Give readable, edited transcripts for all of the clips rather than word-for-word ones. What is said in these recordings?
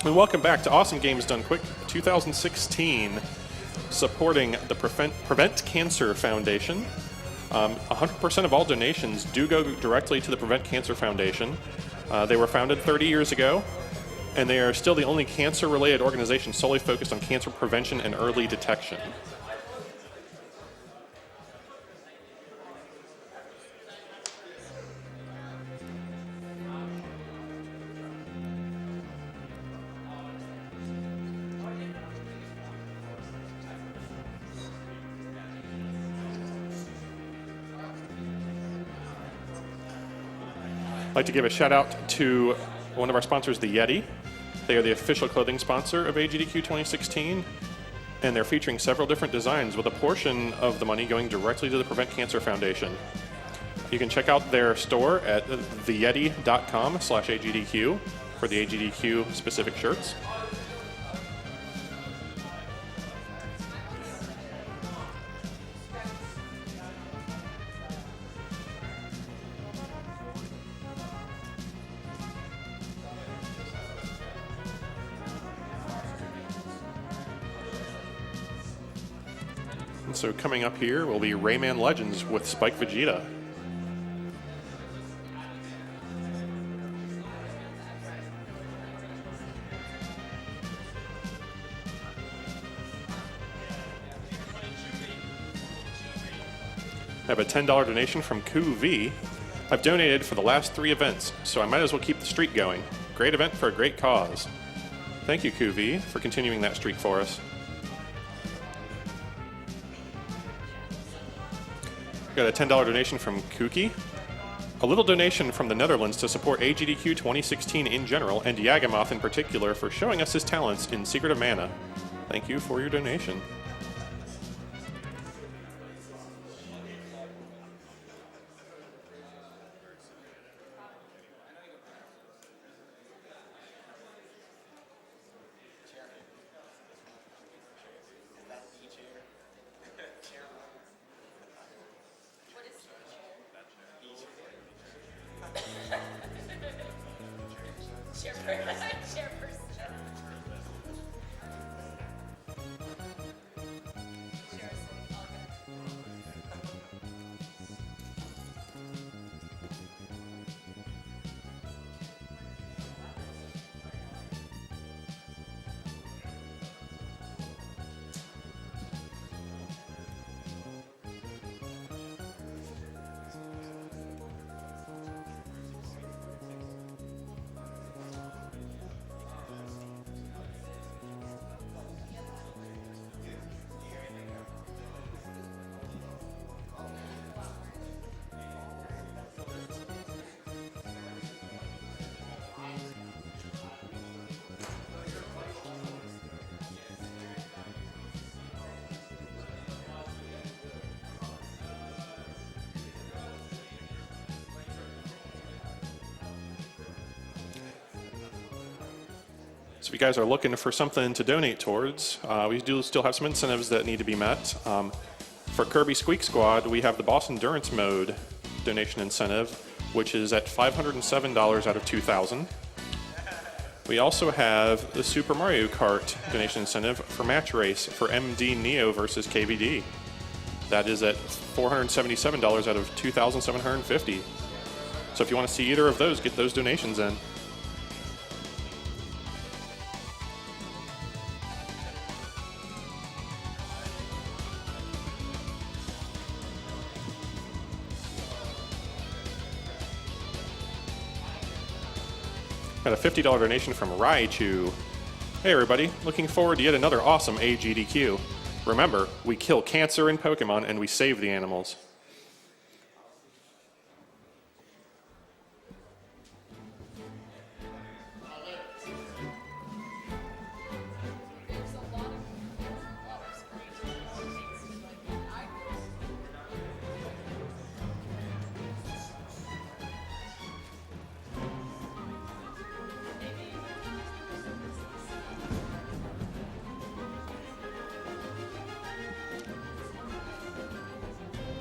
And welcome back to Awesome Games Done Quick 2016, supporting the Prevent Cancer Foundation. 100% of all donations do go directly to the Prevent Cancer Foundation. They were founded 30 years ago, and they are still the only cancer-related organization solely focused on cancer prevention and early detection. I'd like to give a shout out to one of our sponsors, the Yeti. They are the official clothing sponsor of AGDQ 2016, and they're featuring several different designs with a portion of the money going directly to the Prevent Cancer Foundation. You can check out their store at theyeti.com/AGDQ for the AGDQ specific shirts. So coming up here will be Rayman Legends with SpikeVegeta. I have a $10 donation from QV. I've donated for the last 3 events, so I might as well keep the streak going. Great event for a great cause. Thank you, QV, for continuing that streak for us. Got a $10 donation from Kookie. A little donation from the Netherlands to support AGDQ 2016 in general, and Yagamoth in particular, for showing us his talents in Secret of Mana. Thank you for your donation. So if you guys are looking for something to donate towards, we do still have some incentives that need to be met. For Kirby Squeak Squad, we have the Boss Endurance Mode donation incentive, which is at $507 out of $2,000. We also have the Super Mario Kart donation incentive for Match Race for MD Neo versus KVD. That is at $477 out of $2,750. So if you want to see either of those, get those donations in. Got a $50 donation from Raichu. Hey everybody, looking forward to yet another awesome AGDQ. Remember, we kill cancer in Pokemon and we save the animals.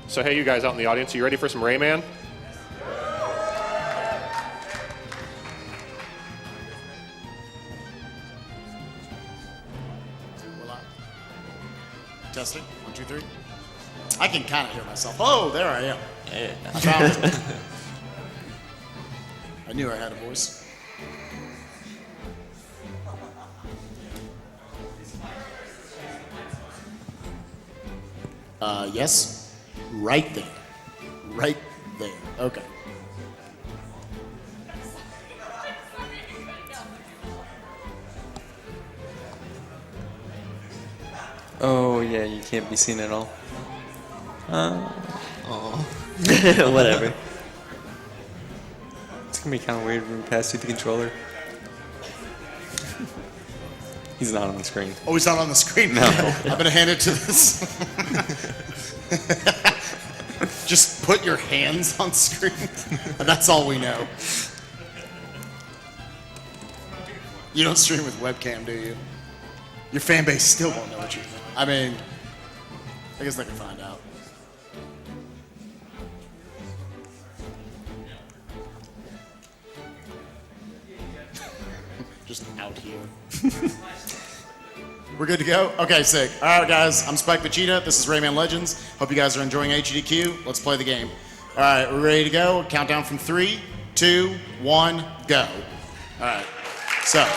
So hey, you guys out in the audience, are you ready for some Rayman? Testing. 1, 2, 3. I can kind of hear myself. Oh, there I am. Yeah. I found it. I knew I had a voice. Yes. Right there. Right there. Okay. Oh, yeah, you can't be seen at all. Whatever. It's gonna be kind of weird when we pass through the controller. He's not on the screen. Oh, he's not on the screen? No. I'm going to hand it to this. Just put your hands on screen. That's all we know. You don't stream with webcam, do you? Your fan base still won't know what you're doing. I mean, I guess they can find out. Just out here. We're good to go? Okay, sick. All right, guys, I'm SpikeVegeta. This is Rayman Legends. Hope you guys are enjoying HDQ. Let's play the game. All right, we're ready to go. Countdown from 3, 2, 1, go. All right. So, all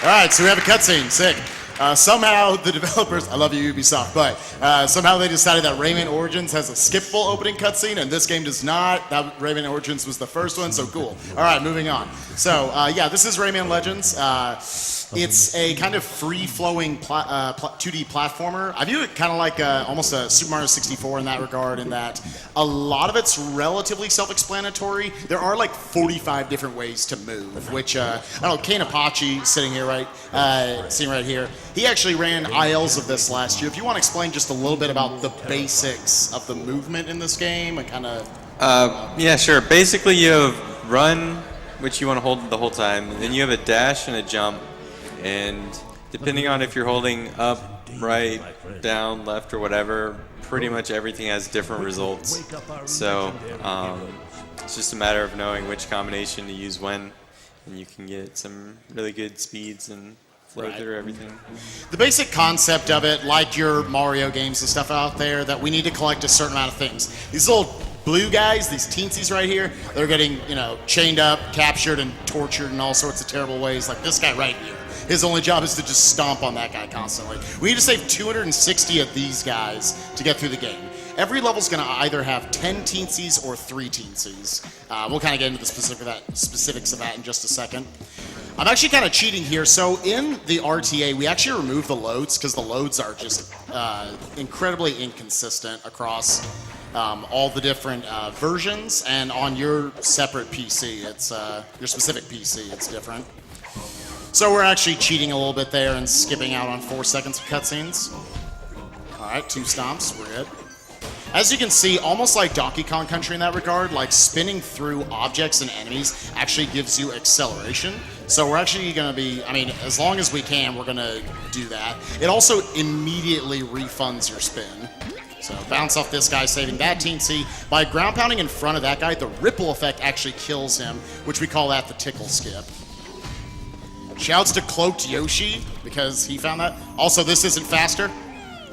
right, so we have a cutscene. Sick. Somehow the developers, I love you Ubisoft, but somehow they decided that Rayman Origins has a skippable opening cutscene and this game does not. That Rayman Origins was the first one, so cool. All right, moving on. So yeah, this is Rayman Legends. It's a kind of free-flowing 2D platformer. I view it kind of like almost a Super Mario 64 in that regard, in that a lot of it's relatively self-explanatory. There are like 45 different ways to move, which, I don't know, Kane Apache sitting right here, he actually ran ILs of this last year. If you want to explain just a little bit about the basics of the movement in this game and kind of... Yeah, sure. Basically, you have run, which you want to hold the whole time, and then you have a dash and a jump. And depending on if you're holding up, right, down, left, or whatever, pretty much everything has different results. So it's just a matter of knowing which combination to use when, and you can get some really good speeds and flow through everything. The basic concept of it, like your Mario games and stuff out there, that we need to collect a certain amount of things. These little blue guys, these teensies right here, they're getting, chained up, captured, and tortured in all sorts of terrible ways, like this guy right here. His only job is to just stomp on that guy constantly. We need to save 260 of these guys to get through the game. Every level's going to either have 10 teensies or 3 teensies. We'll kind of get into the specifics of that in just a second. I'm actually kind of cheating here. So in the RTA, we actually remove the loads because the loads are just incredibly inconsistent across all the different versions, and on your separate PC, it's your specific PC, it's different. So we're actually cheating a little bit there and skipping out on 4 seconds of cutscenes. All right, 2 stomps, we're good. As you can see, almost like Donkey Kong Country in that regard, like spinning through objects and enemies actually gives you acceleration. So we're actually going to be, as long as we can, we're going to do that. It also immediately refunds your spin. So bounce off this guy, saving that teensy. By ground pounding in front of that guy, the ripple effect actually kills him, which we call that the tickle skip. Shouts to Cloaked Yoshi, because he found that. Also, this isn't faster.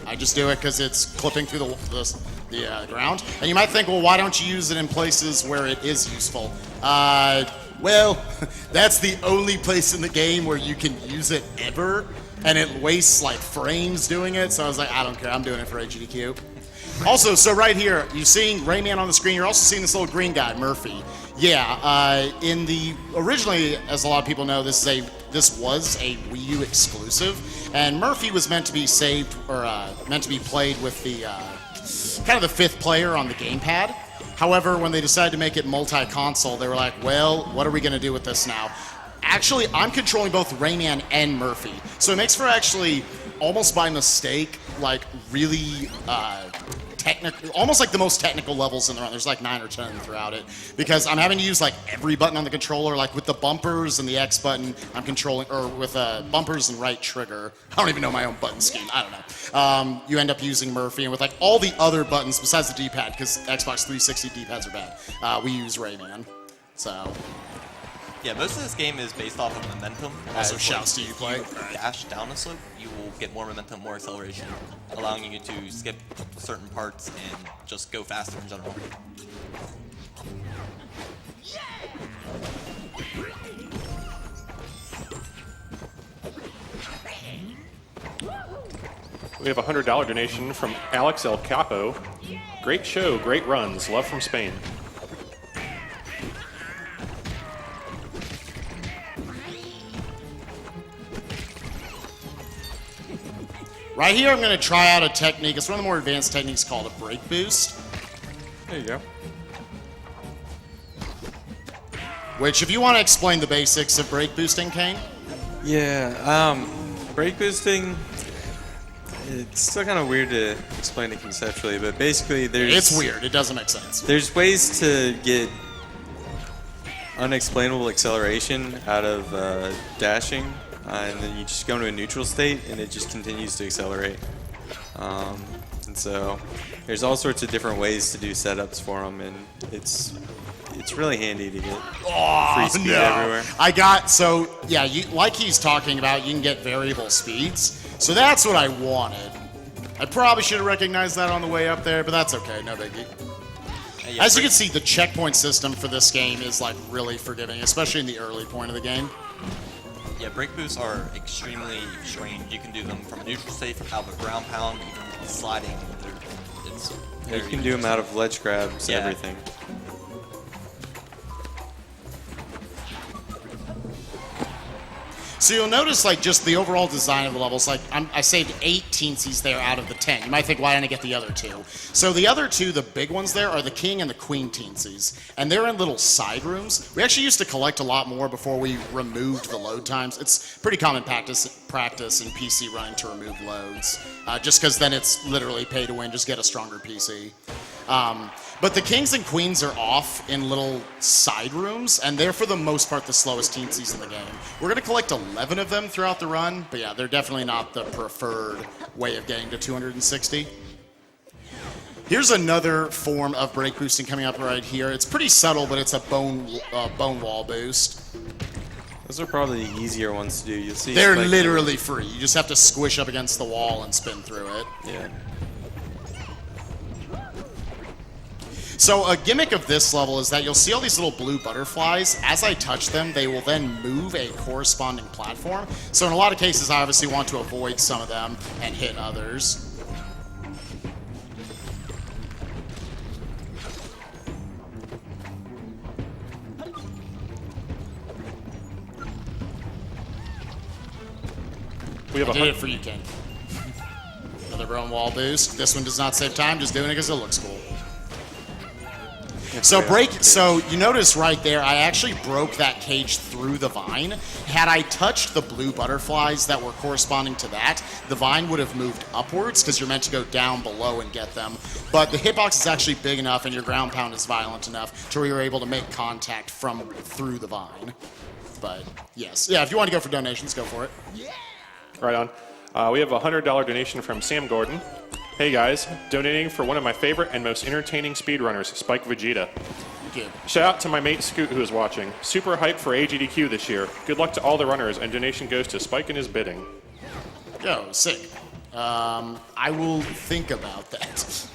I just do it because it's clipping through the ground. And you might think, well, why don't you use it in places where it is useful? Well, that's the only place in the game where you can use it ever, and it wastes like frames doing it. So I was like, I don't care, I'm doing it for HDQ. Also, so right here, you're seeing Rayman on the screen. You're also seeing this little green guy, Murphy. Yeah, originally, as a lot of people know, this was a Wii U exclusive, and Murphy was meant to be saved, or meant to be played with the kind of the 5th player on the gamepad. However, when they decided to make it multi-console, they were like, well, what are we going to do with this now? Actually, I'm controlling both Rayman and Murphy, so it makes for actually, almost by mistake, like really technical, almost like the most technical levels in the run. There's like 9 or 10 throughout it, because I'm having to use like every button on the controller, like with the bumpers and the X button, I'm controlling, or with bumpers and right trigger. I don't even know my own button scheme. I don't know. You end up using Murphy, and with like all the other buttons besides the D-pad, because Xbox 360 D-pads are bad, we use Rayman. So. Yeah, most of this game is based off of momentum. Also shouts to you play. Dash down a slope, you will you'll get more momentum, more acceleration, allowing you to skip certain parts and just go faster in general. We have a $100 donation from Alex El Capo. Great show, great runs. Love from Spain. Right here, I'm going to try out a technique. It's one of the more advanced techniques called a break boost. There you go. Which, if you want to explain the basics of break boosting, Kane? Yeah, break boosting, it's still kind of weird to explain it conceptually, but basically there's... It's weird. It doesn't make sense. There's ways to get unexplainable acceleration out of dashing, and then you just go into a neutral state, and it just continues to accelerate. And so there's all sorts of different ways to do setups for them, and it's really handy to get free speed everywhere. Yeah, like he's talking about, you can get variable speeds. So that's what I wanted. I probably should have recognized that on the way up there, but that's okay, no biggie. Yeah, As you can see, the checkpoint system for this game is like really forgiving, especially in the early point of the game. Yeah, break boosts are extremely strange. You can do them from a neutral state, from out of a ground pound, even sliding. It's You can do them out of ledge grabs, Yeah. everything. So you'll notice, like, just the overall design of the levels. Like, I saved 8 teensies there out of the 10. You might think, why didn't I get the other 2? So the other 2, the big ones there, are the king and the queen teensies. And they're in little side rooms. We actually used to collect a lot more before we removed the load times. It's pretty common practice in PC running to remove loads. Just because then it's literally pay to win, just get a stronger PC. But the kings and queens are off in little side rooms, and they're for the most part the slowest teensies in the game. We're going to collect 11 of them throughout the run, but yeah, they're definitely not the preferred way of getting to 260. Here's another form of break boosting coming up right here. It's pretty subtle, but it's a bone wall boost. Those are probably the easier ones to do. You'll see. They're Spike- literally free. You just have to squish up against the wall and spin through it. Yeah. So a gimmick of this level is that you'll see all these little blue butterflies. As I touch them, they will then move a corresponding platform. So in a lot of cases, I obviously want to avoid some of them and hit others. We have I a did hun- it for you, Ken. Another bone wall boost. This one does not save time, just doing it because it looks cool. So you notice right there, I actually broke that cage through the vine. Had I touched the blue butterflies that were corresponding to that, the vine would have moved upwards because you're meant to go down below and get them. But the hitbox is actually big enough and your ground pound is violent enough to where you're able to make contact from through the vine. But yes, yeah, if you want to go for donations, go for it. Right on. We have a $100 donation from Sam Gordon. Hey guys, donating for one of my favorite and most entertaining speedrunners, SpikeVegeta. Thank you. Shout out to my mate Scoot who is watching. Super hyped for AGDQ this year. Good luck to all the runners, and donation goes to Spike and his bidding. Yo, sick. I will think about that.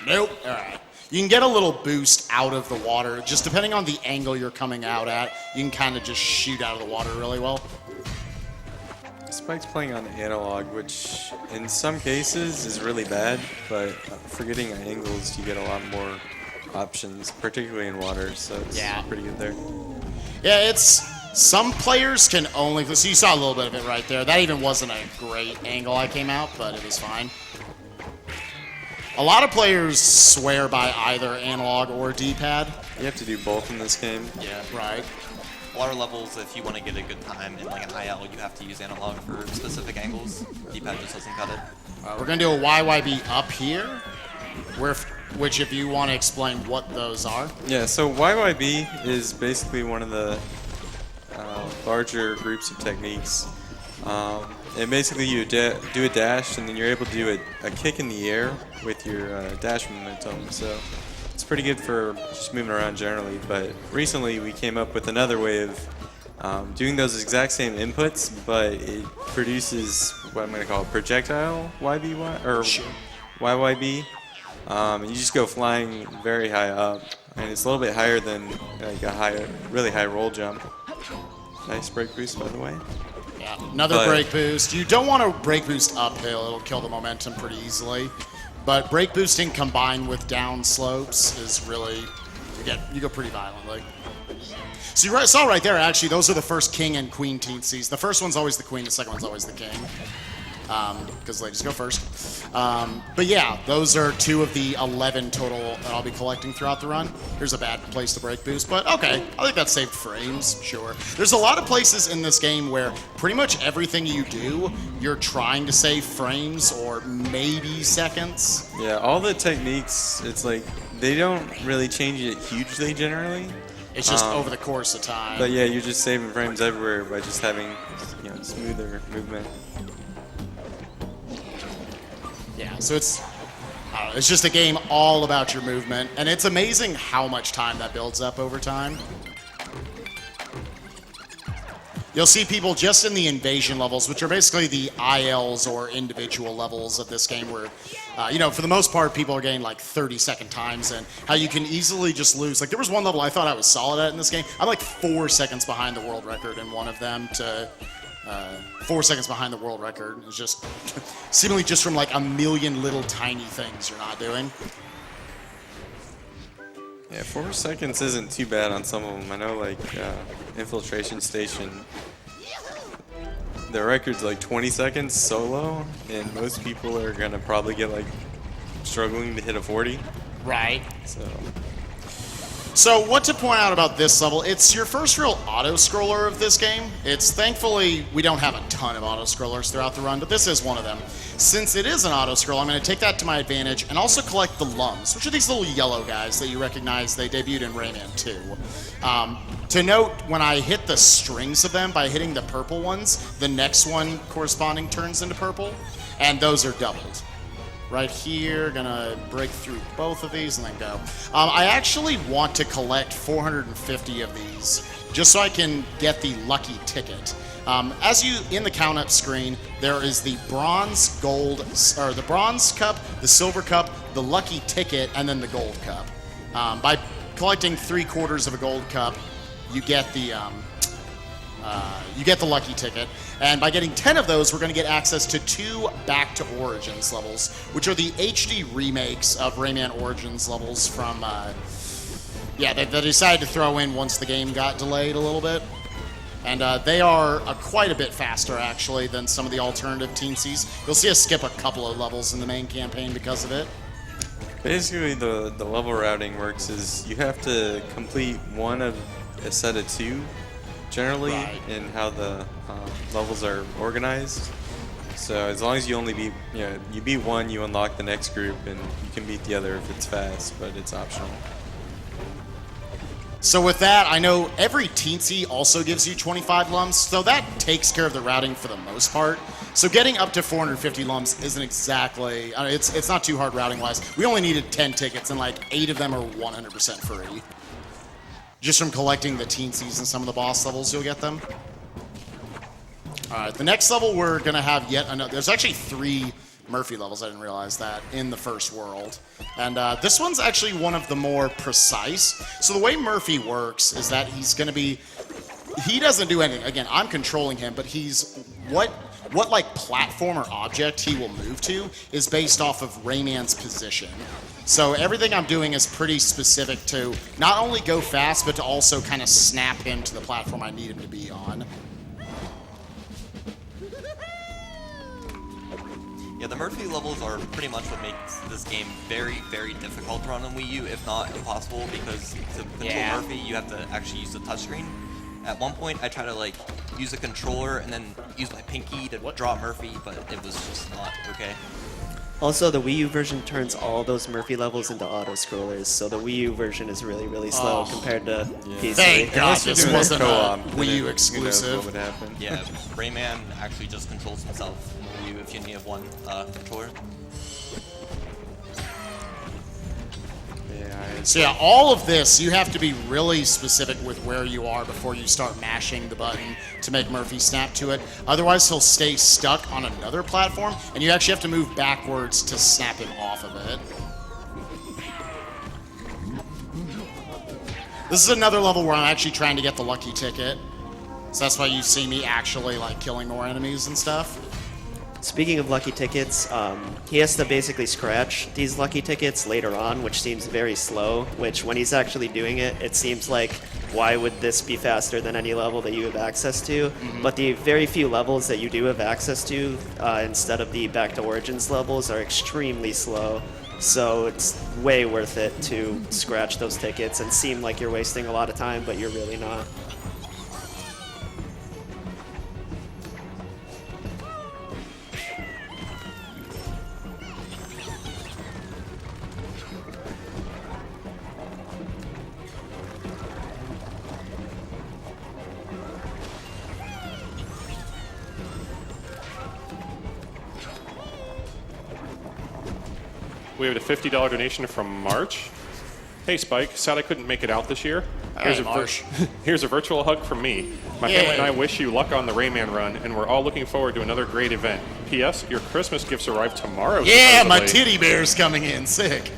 Nope. All right. You can get a little boost out of the water. Just depending on the angle you're coming out at, you can kind of just shoot out of the water really well. Spike's playing on analog, which in some cases is really bad, but for getting angles, you get a lot more options, particularly in water, so it's pretty good there. Yeah, it's... Some players can only... So you saw a little bit of it right there. That even wasn't a great angle I came out, but it was fine. A lot of players swear by either analog or D-pad. You have to do both in this game. Yeah, right. Water levels, if you want to get a good time in like an IL, you have to use analog for specific angles. D-pad just doesn't cut it. We're going to do a YYB up here, which if you want to explain what those are. Yeah, so YYB is basically one of the larger groups of techniques. And basically you do a dash, and then you're able to do a kick in the air with your dash momentum. So it's pretty good for just moving around generally. But recently we came up with another way of doing those exact same inputs, but it produces what I'm going to call projectile YBY or YYB. And you just go flying very high up, and it's a little bit higher than like a really high roll jump. Nice break boost, by the way. Yeah, another break boost. You don't want to break boost uphill. It'll kill the momentum pretty easily. But break boosting combined with down slopes is really, you go pretty violently. So you saw right there, actually, those are the first king and queen teensies. The first one's always the queen, the second one's always the king. Because ladies go first. But yeah, those are 2 of the 11 total that I'll be collecting throughout the run. Here's a bad place to break boost, but okay, I think that saved frames, sure. There's a lot of places in this game where pretty much everything you do, you're trying to save frames or maybe seconds. Yeah, all the techniques, it's like they don't really change it hugely generally. It's just over the course of time. But yeah, you're just saving frames everywhere by just having smoother movement. Yeah, so it's just a game all about your movement, and it's amazing how much time that builds up over time. You'll see people just in the invasion levels, which are basically the ILs or individual levels of this game where, for the most part, people are getting like 30-second times, and how you can easily just lose. Like, there was one level I thought I was solid at in this game. I'm like 4 seconds behind the world record in one of them to... 4 seconds behind the world record. It's just seemingly just from like a million little tiny things you're not doing. Yeah, 4 seconds isn't too bad on some of them. I know like Infiltration Station, the record's like 20 seconds solo, and most people are gonna probably get like struggling to hit a 40. Right. So what to point out about this level, it's your first real auto-scroller of this game. Thankfully, we don't have a ton of auto-scrollers throughout the run, but this is one of them. Since it is an auto-scroll, I'm going to take that to my advantage and also collect the lums, which are these little yellow guys that you recognize. They debuted in Rayman 2. To note, when I hit the strings of them by hitting the purple ones, the next one corresponding turns into purple, and those are doubled. Right here, gonna break through both of these and then go. I actually want to collect 450 of these just so I can get the lucky ticket. In the count up screen, there is the bronze, gold, or the bronze cup, the silver cup, the lucky ticket, and then the gold cup. By collecting 3/4 of a gold cup, you get the lucky ticket. And by getting 10 of those, we're going to get access to 2 Back to Origins levels, which are the HD remakes of Rayman Origins levels from, they decided to throw in once the game got delayed a little bit. And they are quite a bit faster, actually, than some of the alternative teensies. You'll see us skip a couple of levels in the main campaign because of it. basically the level routing works is you have to complete one of a set of 2 generally in how the levels are organized. So as long as you only beat, you beat one, you unlock the next group, and you can beat the other if it's fast, but it's optional. So with that, I know every teensy also gives you 25 lums, so that takes care of the routing for the most part. So getting up to 450 lums isn't exactly, it's not too hard routing-wise. We only needed 10 tickets, and like 8 of them are 100% free. Just from collecting the teensies and some of the boss levels, you'll get them. All right, the next level we're gonna have yet another, there's actually 3 Murphy levels, I didn't realize that, in the first world. And this one's actually one of the more precise. So the way Murphy works is that he's gonna be, he doesn't do anything. Again, I'm controlling him, but he's, what like platform or object he will move to is based off of Rayman's position. So everything I'm doing is pretty specific to not only go fast, but to also kind of snap him to the platform I need him to be on. Yeah, the Murphy levels are pretty much what makes this game very, very difficult to run on Wii U, if not impossible, because to control Murphy, you have to actually use the touchscreen. At one point, I tried to use a controller and then use my pinky to draw Murphy, but it was just not okay. Also, the Wii U version turns all those Murphy levels into auto-scrollers, so the Wii U version is really, really slow compared to PC. Thank God this wasn't a co-op, Wii U What exclusive. would happen? Yeah, Rayman actually just controls himself on Wii U if you only have one controller. So yeah, all of this, you have to be really specific with where you are before you start mashing the button to make Murphy snap to it. Otherwise, he'll stay stuck on another platform, and you actually have to move backwards to snap him off of it. This is another level where I'm actually trying to get the lucky ticket. So that's why you see me actually like killing more enemies and stuff. Speaking of lucky tickets, he has to basically scratch these lucky tickets later on, which seems very slow, which when he's actually doing it, it seems like, why would this be faster than any level that you have access to? But the very few levels that you do have access to, instead of the Back to Origins levels, are extremely slow. So it's way worth it to scratch those tickets and seem like you're wasting a lot of time, but you're really not. We have a $50 donation from March. Hey Spike, sad I couldn't make it out this year. Here's, here's a virtual hug from me. My family and I wish you luck on the Rayman run, and we're all looking forward to another great event. P.S. Your Christmas gifts arrive tomorrow. Yeah, my supposedly. titty bear's coming in. Sick.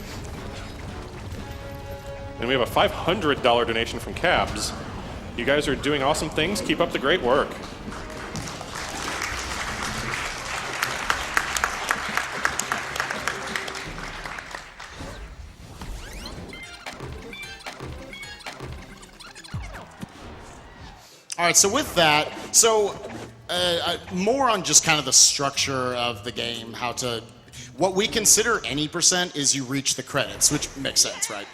And we have a $500 donation from Cabs. You guys are doing awesome things. Keep up the great work. All right, so with that, more on just kind of the structure of the game, what we consider any percent is you reach the credits, which makes sense, right?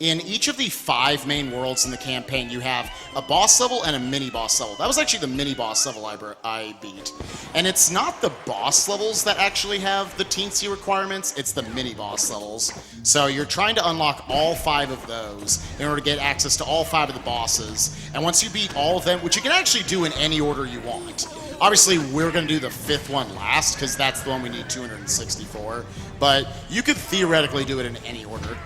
In each of the 5 main worlds in the campaign, you have a boss level and a mini-boss level. That was actually the mini-boss level I beat. And it's not the boss levels that actually have the teensy requirements, it's the mini-boss levels. So you're trying to unlock all 5 of those in order to get access to all 5 of the bosses. And once you beat all of them, which you can actually do in any order you want. Obviously, we're going to do the 5th one last, because that's the one we need 264. But you could theoretically do it in any order.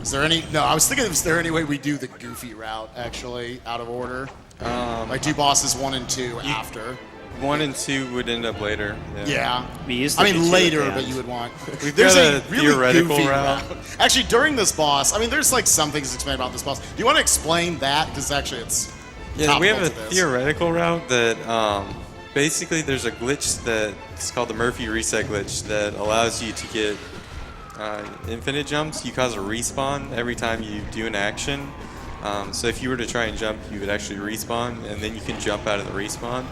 Is there any? No, I was thinking, is there any way we do the goofy route, actually, out of order? Like do bosses 1 and 2 after? 1 and 2 would end up later. Yeah. We used to do two later, at the but end. you would want. We've There's got a a really theoretical goofy route. Actually, during this boss, there's like some things to explain about this boss. Do you want to explain that? Because actually, it's Yeah, we have topical a to this. theoretical route that basically there's a glitch that's called the Murphy reset glitch that allows you to get infinite jumps. You cause a respawn every time you do an action. So if you were to try and jump, you would actually respawn, and then you can jump out of the respawn.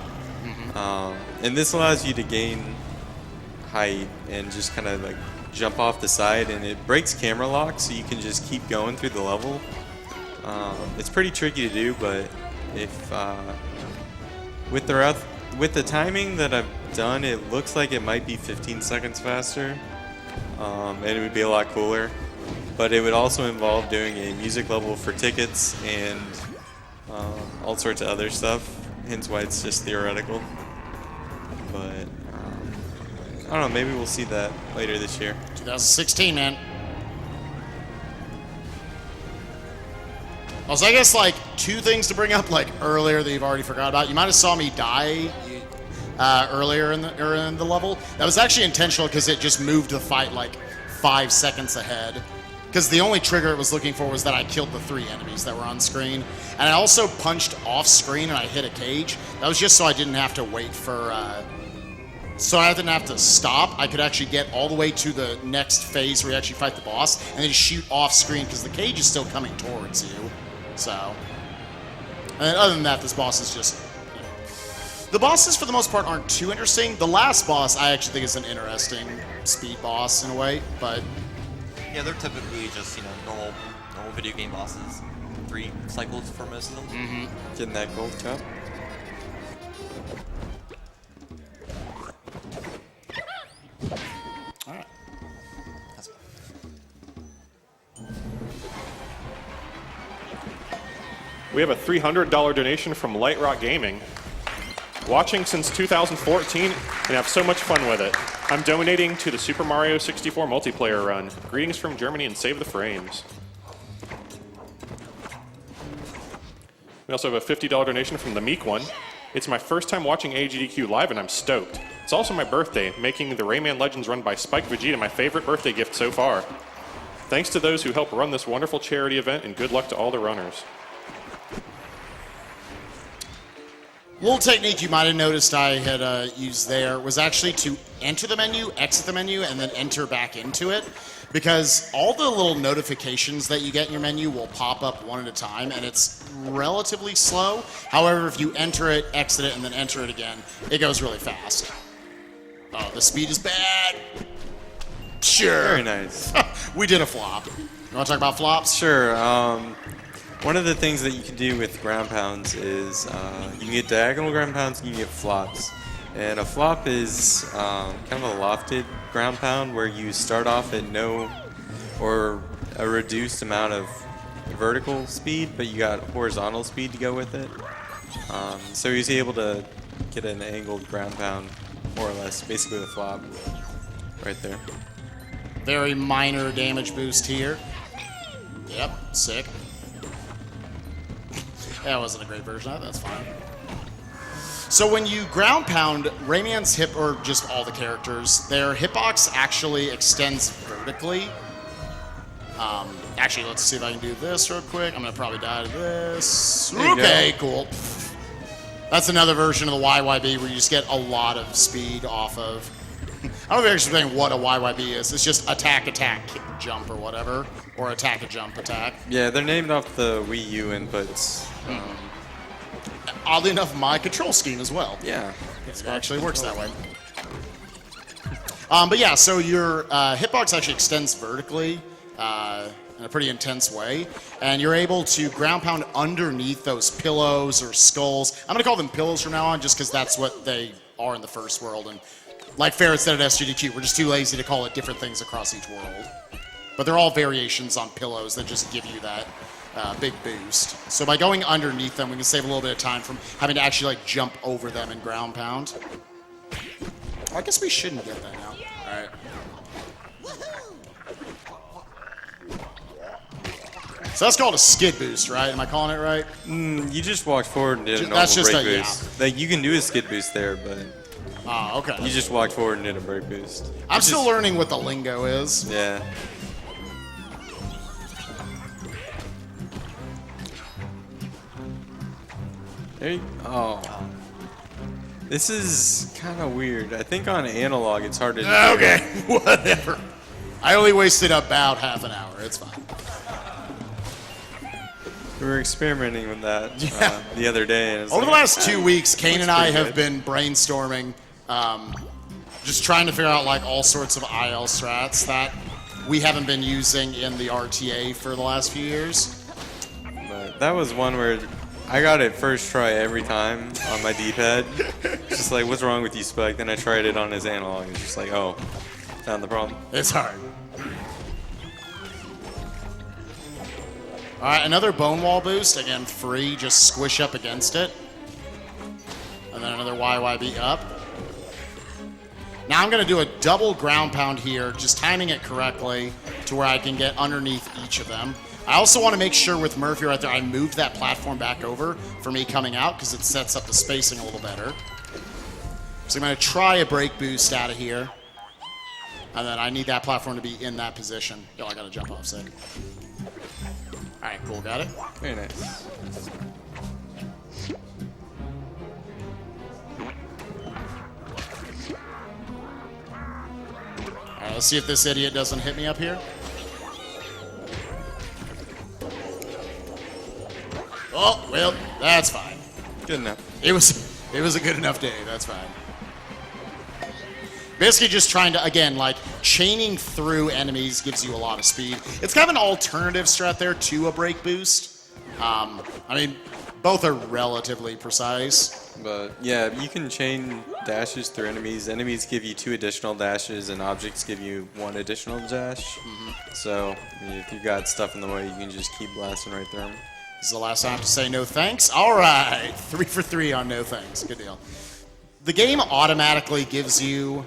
And this allows you to gain height and just kind of like jump off the side, and it breaks camera lock, so you can just keep going through the level. It's pretty tricky to do, but if with the timing that I've done, it looks like it might be 15 seconds faster, and it would be a lot cooler. But it would also involve doing a music level for tickets and all sorts of other stuff. Hence why it's just theoretical. But I don't know. Maybe we'll see that later this year. 2016, man. Also, I guess like 2 things to bring up like earlier that you've already forgot about. You might have saw me die earlier in the level. That was actually intentional because it just moved the fight like 5 seconds ahead. Because the only trigger it was looking for was that I killed the 3 enemies that were on screen. And I also punched off screen and I hit a cage. That was just so I didn't have to wait for... so I didn't have to stop. I could actually get all the way to the next phase where you actually fight the boss and then shoot off screen because the cage is still coming towards you. So... And other than that, this boss is just... The bosses, for the most part, aren't too interesting. The last boss, I actually think is an interesting speed boss in a way, but... Yeah, they're typically just, normal video game bosses. 3 cycles for most of them. Getting that gold cup. All right. We have a $300 donation from Light Rock Gaming. Watching since 2014 and have so much fun with it. I'm donating to the Super Mario 64 multiplayer run. Greetings from Germany and save the frames. We also have a $50 donation from the Meek one. It's my first time watching AGDQ live and I'm stoked. It's also my birthday, making the Rayman Legends run by SpikeVegeta my favorite birthday gift so far. Thanks to those who help run this wonderful charity event and good luck to all the runners. Little technique you might have noticed I had used there was actually to enter the menu, exit the menu, and then enter back into it. Because all the little notifications that you get in your menu will pop up one at a time, and it's relatively slow. However, if you enter it, exit it, and then enter it again, it goes really fast. Oh, the speed is bad. Sure. Very nice. We did a flop. You want to talk about flops? Sure. One of the things that you can do with ground pounds is you can get diagonal ground pounds and you can get flops. And a flop is kind of a lofted ground pound where you start off at no or a reduced amount of vertical speed, but you got horizontal speed to go with it. So he's able to get an angled ground pound, more or less, basically a flop right there. Very minor damage boost here. Yep, sick. That wasn't a great version of it, that's fine. So when you ground pound, Rayman's hip, or just all the characters, their hitbox actually extends vertically. Actually, let's see if I can do this real quick. I'm gonna probably die to this. Okay, cool. That's another version of the YYB where you just get a lot of speed off of. I don't know if you're actually saying what a YYB is. It's just attack, attack, kick, jump, or whatever. Or attack, a jump, attack. Yeah, they're named off the Wii U inputs. Oddly enough, my control scheme as well. Yeah. It actually works that way. But yeah, so your hitbox actually extends vertically in a pretty intense way, and you're able to ground pound underneath those pillows or skulls. I'm going to call them pillows from now on just because that's what they are in the first world. And like Ferret said at SGDQ, we're just too lazy to call it different things across each world. But they're all variations on pillows that just give you that big boost. So by going underneath them, we can save a little bit of time from having to actually like jump over them and ground pound. I guess we shouldn't get that now. All right. So that's called a skid boost, right? Am I calling it right? You just walked forward and did a normal That's just break a- boost. Like, you can do a skid boost there, but Oh, okay. you just walked forward and did a break boost. I'm Which still is- learning what the lingo is. Yeah. There you, oh. This is kind of weird. I think on analog it's hard to do. Okay, whatever. I only wasted about half an hour. It's fine. We were experimenting with that the other day. And it was Over the like, last 2 weeks, Kane and I pretty have good. been brainstorming, just trying to figure out like all sorts of IL strats that we haven't been using in the RTA for the last few years. But that was one where I got it first try every time on my D-pad. Just like, what's wrong with you, Spike? Then I tried it on his analog. It's just like, oh, found the problem. It's hard. All right, another bone wall boost. Again, free. Just squish up against it. And then another YYB up. Now I'm going to do a double ground pound here, just timing it correctly to where I can get underneath each of them. I also want to make sure with Murphy right there, I moved that platform back over for me coming out because it sets up the spacing a little better. So I'm going to try a break boost out of here. And then I need that platform to be in that position. Yo, I got to jump off sick. All right, cool, got it. Very nice. All right, let's see if this idiot doesn't hit me up here. Oh, well, that's fine. Good enough. It was a good enough day. That's fine. Basically just trying to, again, like, chaining through enemies gives you a lot of speed. It's kind of an alternative strat there to a break boost. I mean, both are relatively precise. But yeah, you can chain dashes through enemies. Enemies give you 2 additional dashes, and objects give you 1 additional dash. So if you've got stuff in the way, you can just keep blasting right through them. This is the last time I have to say no thanks. All right, 3 for 3 on no thanks. Good deal. the game automatically gives you,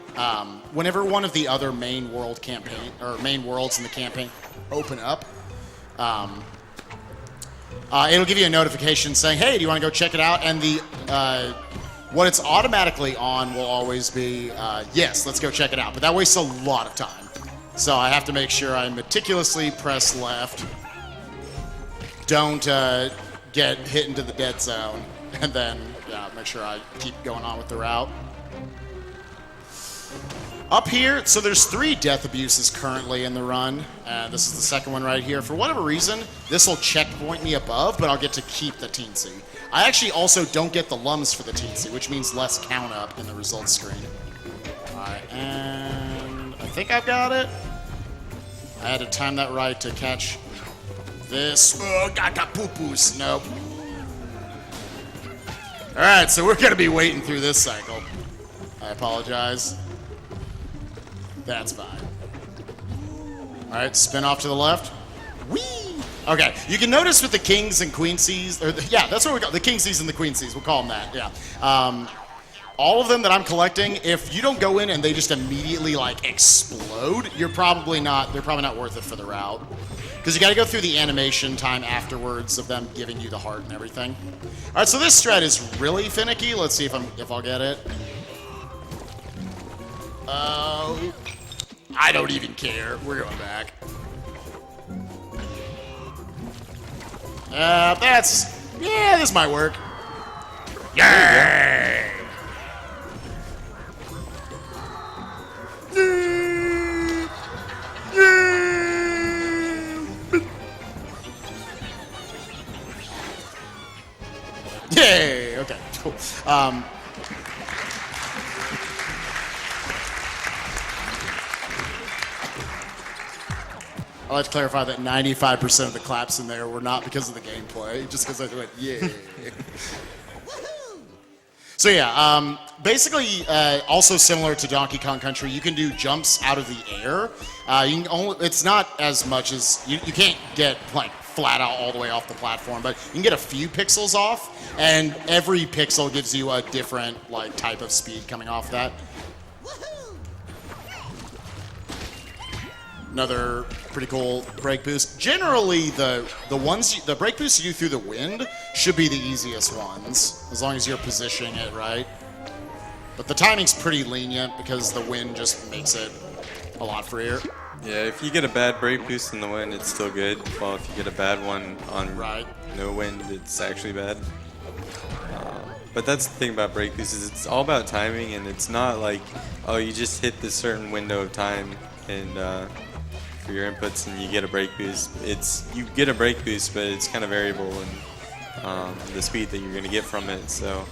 whenever one of the other main world campaign, or main worlds in the campaign open up, it'll give you a notification saying, hey, do you want to go check it out? And what it's automatically on will always be, yes, let's go check it out. But that wastes a lot of time. So I have to make sure I meticulously press left, don't get hit into the dead zone, and then make sure I keep going on with the route. Up here, so there's 3 death abuses currently in the run, and this is the second one right here. For whatever reason, this will checkpoint me above, but I'll get to keep the teensy. I actually also don't get the lums for the teensy, which means less count up in the results screen. Alright, and I think I've got it. I had to time that right to catch this. Oh, got poo-poos. Nope. Alright, so we're going to be waiting through this cycle. I apologize. That's fine. Alright, spin off to the left. Whee! Okay, you can notice with the kings and queensies, that's what we call the kingsies and the queensies. We'll call them that, yeah. All of them that I'm collecting, if you don't go in and they just immediately like explode, they're probably not worth it for the route. Because you got to go through the animation time afterwards of them giving you the heart and everything. All right, so this strat is really finicky. Let's see if I'll get it. I don't even care. We're going back. This might work. Yay! Yay! Okay, cool. I'd like to clarify that 95% of the claps in there were not because of the gameplay, just because I went, yay. So yeah, basically, also similar to Donkey Kong Country, you can do jumps out of the air. It's not as much as, you can't get like flat out all the way off the platform, but you can get a few pixels off, and every pixel gives you a different like type of speed coming off that. Another pretty cool brake boost. Generally, the brake boosts you do through the wind should be the easiest ones, as long as you're positioning it right. But the timing's pretty lenient because the wind just makes it a lot freer. Yeah, if you get a bad brake boost in the wind, it's still good. Well, if you get a bad one on no wind, it's actually bad. But that's the thing about brake boosts, is it's all about timing, and it's not like, oh, you just hit this certain window of time and for your inputs and you get a brake boost. You get a brake boost, but it's kind of variable in the speed that you're going to get from it, so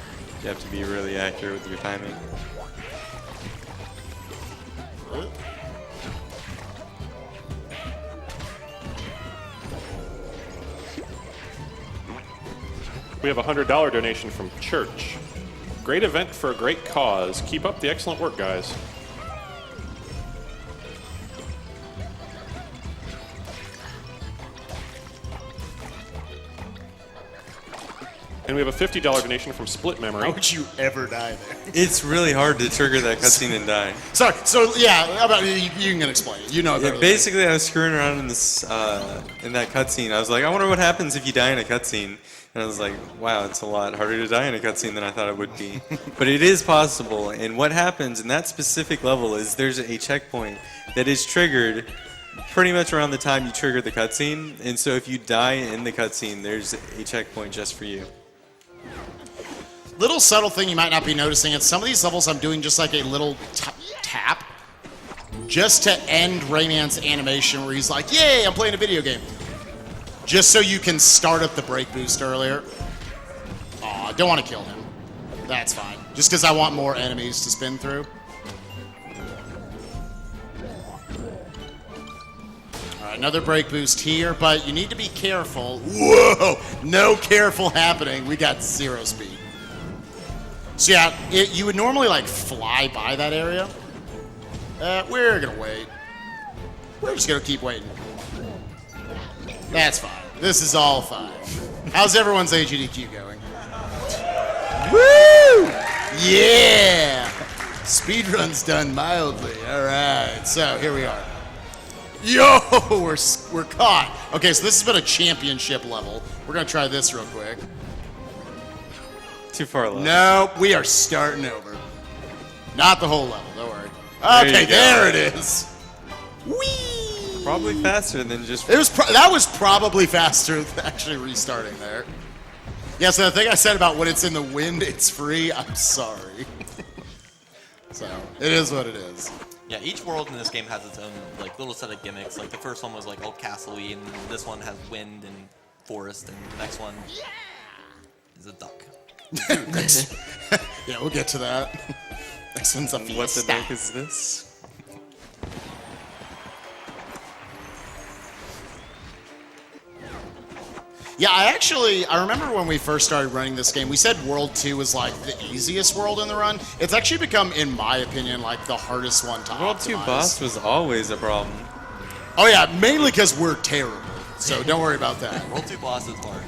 you have to be really accurate with your timing. We have a $100 donation from Church. Great event for a great cause. Keep up the excellent work, guys. And we have a $50 donation from Split Memory. How would you ever die there? It's really hard to trigger that cutscene and die. Sorry, so yeah, you can explain it. You know Yeah, basically, I was screwing around in this in that cutscene. I was like, I wonder what happens if you die in a cutscene. And I was like, wow, it's a lot harder to die in a cutscene than I thought it would be. But it is possible. And what happens in that specific level is there's a checkpoint that is triggered pretty much around the time you trigger the cutscene. And so if you die in the cutscene, there's a checkpoint just for you. Little subtle thing you might not be noticing, at some of these levels I'm doing just like a little tap just to end Rayman's animation where he's like, yay, I'm playing a video game. Just so you can start up the brake boost earlier. Aw, I don't want to kill him. That's fine. Just because I want more enemies to spin through. Alright, another brake boost here, but you need to be careful. Whoa! No careful happening. We got 0 speed. So yeah, you would normally like fly by that area. We're gonna wait. We're just gonna keep waiting. That's fine. This is all fine. How's everyone's AGDQ going? Woo! Yeah! Speedrun's done mildly. All right, so here we are. Yo, we're caught. Okay, so this has been a championship level. We're gonna try this real quick. Too far left. No, we are starting over. Not the whole level, don't worry. There Okay, you go. there it is. Whee! Probably faster than just. That was probably faster than actually restarting there. Yeah, so the thing I said about when it's in the wind, it's free, I'm sorry. So, it is what it is. Yeah, each world in this game has its own like little set of gimmicks. Like the first one was like all castle-y, and this one has wind and forest, and the next one is a duck. Yeah, we'll get to that. Next one's a fiesta. What the heck is this? Yeah, I remember when we first started running this game, we said World 2 was like the easiest world in the run. It's actually become, in my opinion, like the hardest one to World 2 optimize. boss was always a problem. Oh yeah, mainly because we're terrible. So don't worry about that. World 2 boss is hard.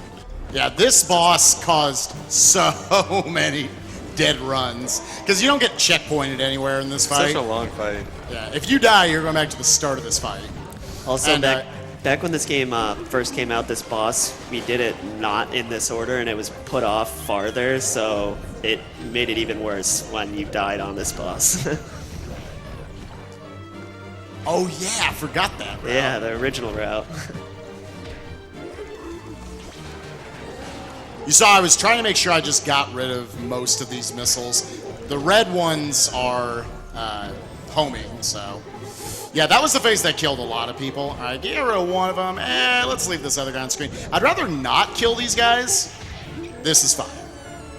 Yeah, this boss caused so many dead runs. Because you don't get checkpointed anywhere in this fight. Such a long fight. Yeah, if you die, you're going back to the start of this fight. Also, And, back when this game first came out, this boss, we did it not in this order, and it was put off farther, so it made it even worse when you died on this boss. Oh yeah, I forgot that. Route. Yeah, the original route. You saw I was trying to make sure I just got rid of most of these missiles. The red ones are homing, so... Yeah, that was the phase that killed a lot of people. I get rid of one of them. Let's leave this other guy on screen. I'd rather not kill these guys. This is fine.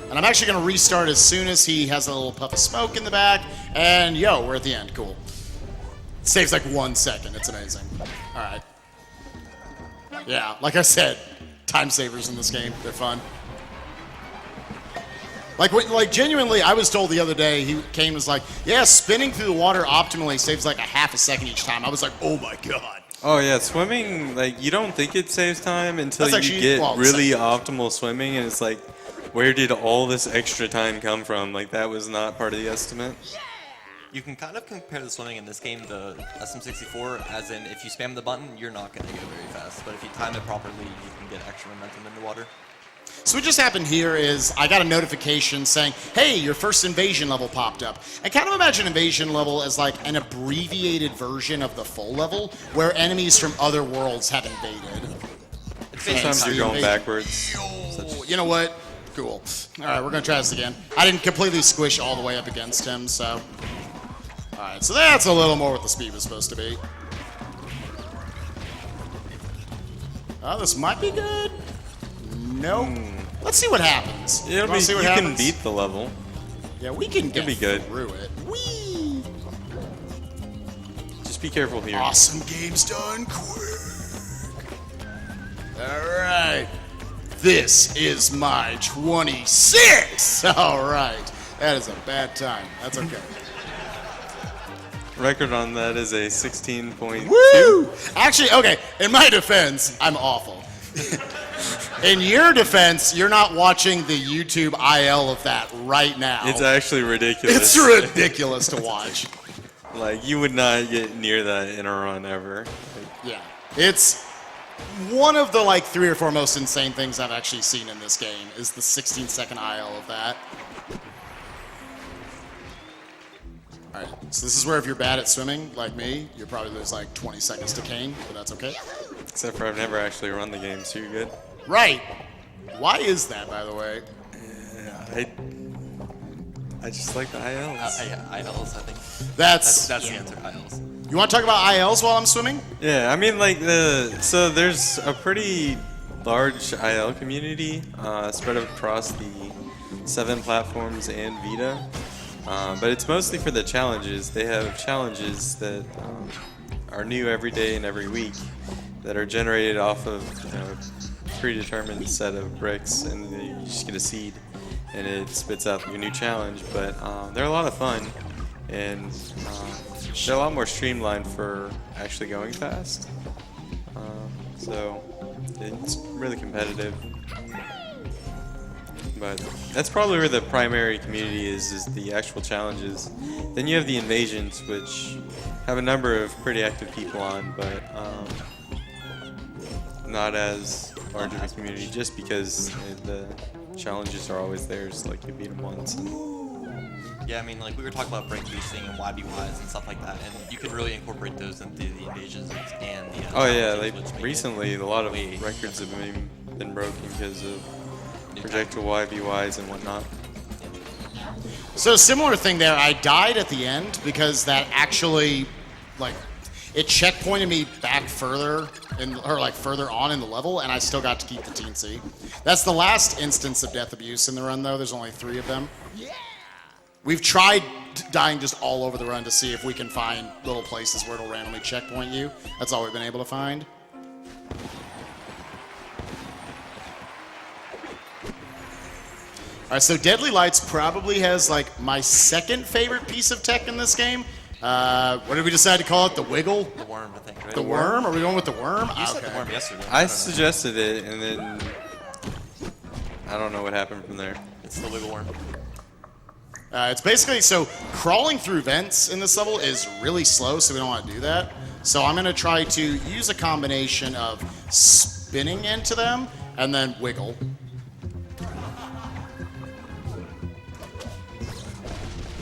And I'm actually going to restart as soon as he has a little puff of smoke in the back. And yo, we're at the end. Cool. Saves like 1 second. It's amazing. All right. Yeah, like I said, time savers in this game. They're fun. Like genuinely, I was told the other day, he came and was like, yeah, spinning through the water optimally saves like a half a second each time. I was like, oh my god. Oh yeah, swimming, like you don't think it saves time until That's actually- you get well, really optimal swimming, and it's like, where did all this extra time come from? Like that was not part of the estimate. You can kind of compare the swimming in this game to SM64, as in if you spam the button, you're not going to go very fast. But if you time it properly, you can get extra momentum in the water. So what just happened here is I got a notification saying, hey, your first invasion level popped up. I kind of imagine invasion level as like an abbreviated version of the full level where enemies from other worlds have invaded. Sometimes Fancy you're going invasion. backwards. You know what? Cool. All right, we're going to try this again. I didn't completely squish all the way up against him, so... All right, so that's a little more what the speed was supposed to be. Oh, this might be good. Nope. Let's see what happens. It'll Wanna be, see you what can happens? beat the level. Yeah, we can get be good. through it. Whee! Just be careful here. Awesome games done quick. All right. This is my 26. All right. That is a bad time. That's okay. Record on that is a 16.2. Woo! Actually, okay, in my defense, I'm awful. In your defense, you're not watching the YouTube IL of that right now. It's actually ridiculous. It's ridiculous to watch. Like, you would not get near that in a run ever. Yeah. It's one of the like 3 or 4 most insane things I've actually seen in this game is the 16-second IL of that. All right, so this is where if you're bad at swimming, like me, you're probably lose like 20 seconds to cane, but that's okay. Except for I've never actually run the game, so you're good. Right. Why is that, by the way? I just like the ILs. ILs, I think. That's The answer, ILs. You want to talk about ILs while I'm swimming? Yeah, I mean, like, so there's a pretty large IL community spread across the 7 platforms and Vita. But it's mostly for the challenges. They have challenges that are new every day and every week that are generated off of predetermined set of bricks, and you just get a seed and it spits out your new challenge. But they're a lot of fun, and they're a lot more streamlined for actually going fast. So it's really competitive. But that's probably where the primary community is the actual challenges. Then you have the invasions, which have a number of pretty active people on, but not as large of a community, just because the challenges are always there. It's like you beat them once. Yeah, I mean, like we were talking about break boosting and YBYs and stuff like that, and you can really incorporate those into the invasions and the. Oh yeah, challenges, like which make recently it a lot of way records have been broken because of new projectile YBYs and whatnot. So similar thing there. I died at the end because that actually, like, it checkpointed me back further further on in the level, and I still got to keep the teensy. That's the last instance of death abuse in the run, though. There's only 3 of them. We've tried dying just all over the run to see if we can find little places where it'll randomly checkpoint you. That's all we've been able to find. All right, so Deadly Lights probably has like my second favorite piece of tech in this game. What did we decide to call it? The Wiggle? The worm, I think, right? The worm? Are we going with the worm? You said the worm yesterday. I suggested it, and then I don't know what happened from there. It's the wiggle worm. It's basically, so crawling through vents in this level is really slow, so we don't want to do that. So I'm going to try to use a combination of spinning into them and then wiggle.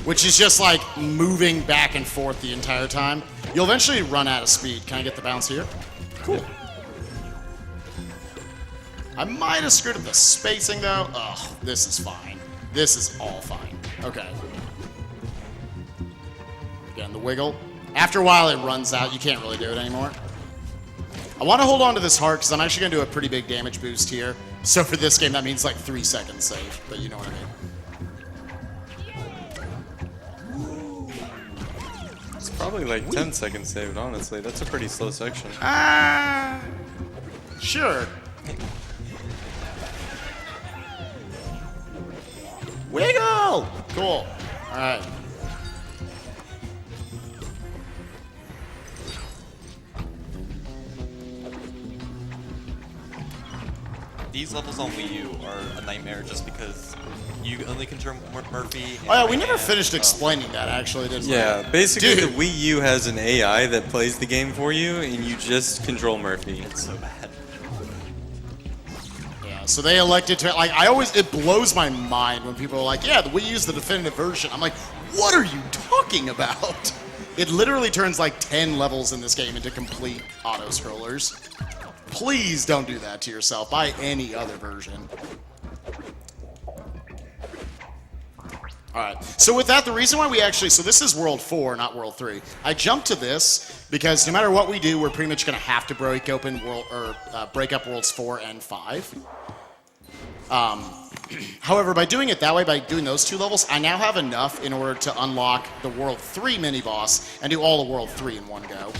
Which is just like moving back and forth the entire time. You'll eventually run out of speed. Can I get the bounce here? Cool. I might have screwed up the spacing though. Ugh, this is fine. This is all fine. Okay. Again, the wiggle. After a while, it runs out. You can't really do it anymore. I want to hold on to this heart because I'm actually going to do a pretty big damage boost here. So for this game, that means like 3 seconds save, but you know what I mean. It's probably like 10 seconds saved, honestly. That's a pretty slow section. Sure. Wiggle! Cool. All right. These levels on Wii U are a nightmare just because you only control Murphy. Oh yeah, we never finished explaining that actually, did we? Yeah, basically Dude. the Wii U has an AI that plays the game for you, and you just control Murphy. It's so bad. So they elected to, like, it blows my mind when people are like, yeah, the Wii U's the definitive version. I'm like, what are you talking about? It literally turns like 10 levels in this game into complete auto-scrollers. Please don't do that to yourself. Buy any other version. All right. So with that, the reason why we actually, so this is World 4, not World 3. I jumped to this because no matter what we do, we're pretty much going to have to break up Worlds 4 and 5. However, by doing it that way, by doing those 2 levels, I now have enough in order to unlock the World 3 mini-boss and do all of World 3 in one go.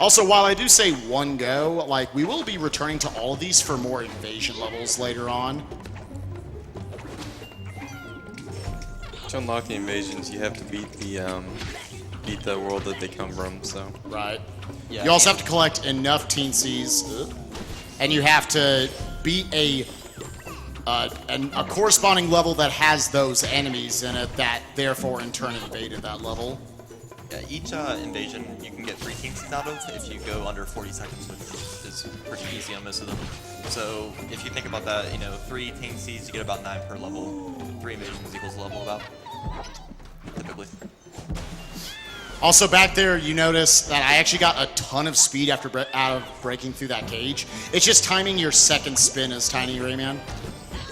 Also, while I do say one go, like, we will be returning to all of these for more invasion levels later on. To unlock the invasions, you have to beat the world that they come from, so. Right. Yeah, You also have to collect enough teensies, and you have to beat a corresponding level that has those enemies in it that therefore in turn invaded that level. Yeah, each invasion you can get 3 teensies out of if you go under 40 seconds, which is pretty easy on most of them. So if you think about that, 3 teensies, you get about 9 per level. 3 invasions equals a level about, typically. Also back there, you notice that I actually got a ton of speed out of breaking through that cage. It's just timing your second spin as Tiny Rayman.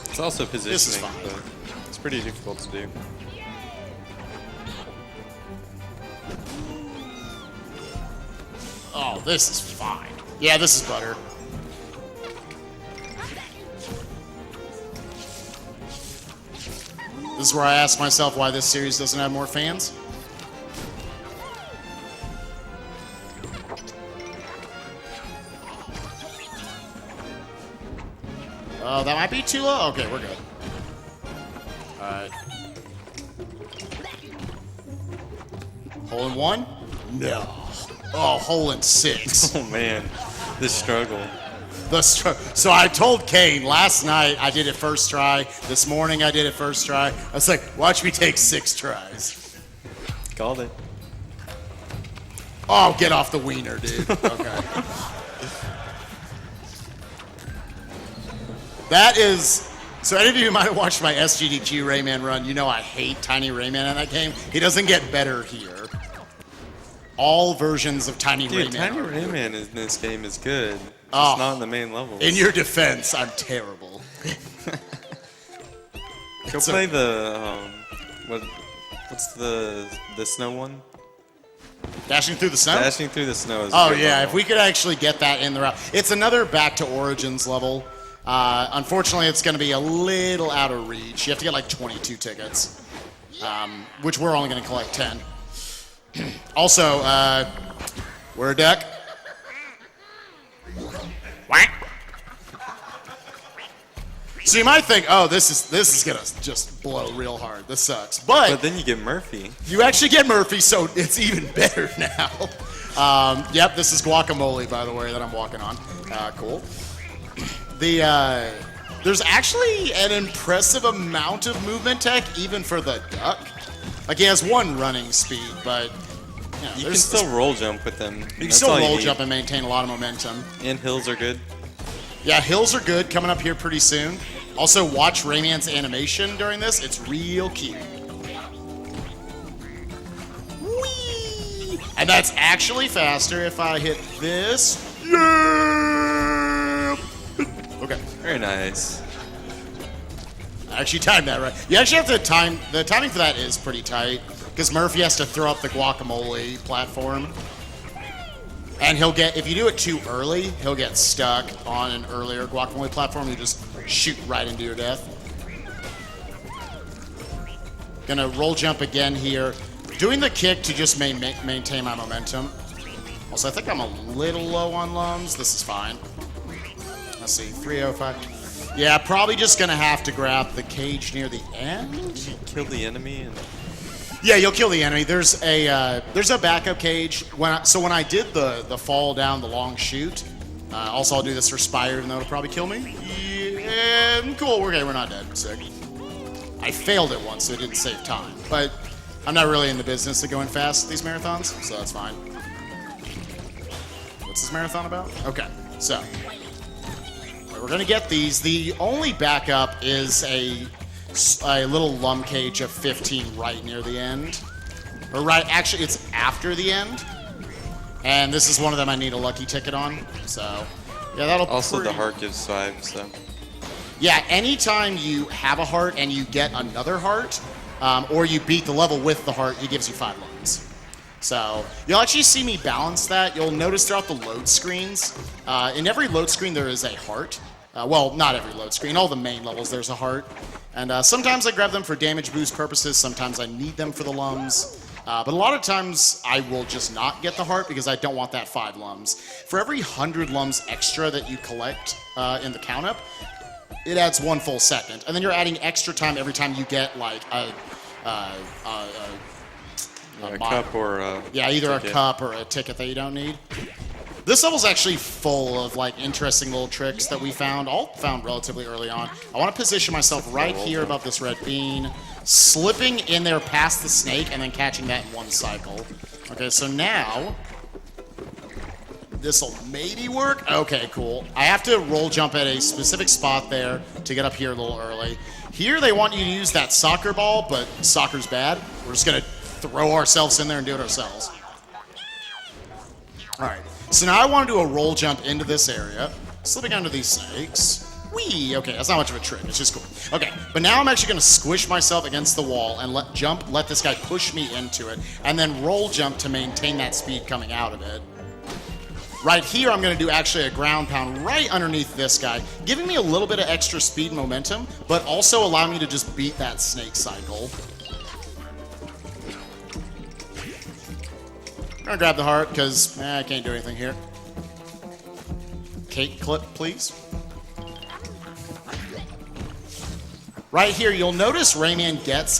It's also positioning, fine. but it's pretty difficult to do. Oh, this is fine. Yeah, this is butter. This is where I ask myself why this series doesn't have more fans. Oh, that might be too low. Okay, we're good. Alright. Hole in 1? No. Oh, hole in 6. Oh man, the struggle. So I told Kane last night I did it first try. This morning I did it first try. I was like, watch me take 6 tries. Called it. Oh, get off the wiener, dude. Okay. That is... So any of you who might have watched my SGDQ Rayman run, you know I hate Tiny Rayman in that game. He doesn't get better here. All versions of Tiny Dude, Rayman. Tiny Rayman in this game is good. It's Oh. not in the main levels. In your defense, I'm terrible. Go play the what's the snow one? Dashing through the snow? Dashing through the snow is. a Oh good yeah, level. if we could actually get that in the route. It's another Back to Origins level. Unfortunately, it's going to be a little out of reach. You have to get like 22 tickets, which we're only going to collect 10. Also, we're a duck. Whack. So you might think, oh, this is going to just blow real hard. This sucks. But then you get Murphy. You actually get Murphy, so it's even better now. Yep, this is guacamole, by the way, that I'm walking on. Cool. There's actually an impressive amount of movement tech, even for the duck. Like, he has 1 running speed, but... You can still roll jump with them. You can still roll jump and maintain a lot of momentum. And hills are good. Yeah, hills are good, coming up here pretty soon. Also, watch Rayman's animation during this. It's real cute. Whee! And that's actually faster if I hit this. Yeah! Okay. Very nice. I actually timed that right. You actually have to time... The timing for that is pretty tight, because Murphy has to throw up the guacamole platform. And he'll get... If you do it too early, he'll get stuck on an earlier guacamole platform. You just shoot right into your death. Gonna roll jump again here. Doing the kick to just maintain my momentum. Also, I think I'm a little low on lums. This is fine. Let's see, 305. Yeah, probably just gonna have to grab the cage near the end. Kill the enemy and. Yeah, you'll kill the enemy. There's a backup cage. When I did the fall down the long chute, also I'll do this for Spire, even though it'll probably kill me. Yeah, cool. We're not dead. Sick. I failed it once, so it didn't save time. But I'm not really in the business of going fast at these marathons, so that's fine. What's this marathon about? Okay, so we're gonna get these. The only backup is a little lum cage of 15 right near the end. Or right, actually it's after the end. And this is one of them I need a lucky ticket on. So, yeah, that'll Also, the heart gives 5, so. Yeah, anytime you have a heart and you get another heart, or you beat the level with the heart, it gives you 5 lums. So, you'll actually see me balance that. You'll notice throughout the load screens, in every load screen there is a heart. Well, not every load screen. All the main levels there's a heart. And sometimes I grab them for damage boost purposes. Sometimes I need them for the lums. But a lot of times I will just not get the heart because I don't want that 5 lums. For every 100 lums extra that you collect in the count up, it adds 1 full second. And then you're adding extra time every time you get like a cup or a either ticket. a cup or a ticket that you don't need. This level's actually full of like interesting little tricks that we found, all found relatively early on. I want to position myself right here above this red bean, slipping in there past the snake, and then catching that in 1 cycle. Okay, so now this'll maybe work. Okay, cool. I have to roll jump at a specific spot there to get up here a little early. Here they want you to use that soccer ball, but soccer's bad. We're just gonna throw ourselves in there and do it ourselves. All right. So now I want to do a roll jump into this area, slipping under these snakes. Whee! Okay, that's not much of a trick. It's just cool. Okay, but now I'm actually going to squish myself against the wall and let this guy push me into it, and then roll jump to maintain that speed coming out of it. Right here, I'm going to do actually a ground pound right underneath this guy, giving me a little bit of extra speed and momentum, but also allowing me to just beat that snake cycle. I'm gonna grab the heart because I can't do anything here. Cake clip, please. Right here, you'll notice Rayman gets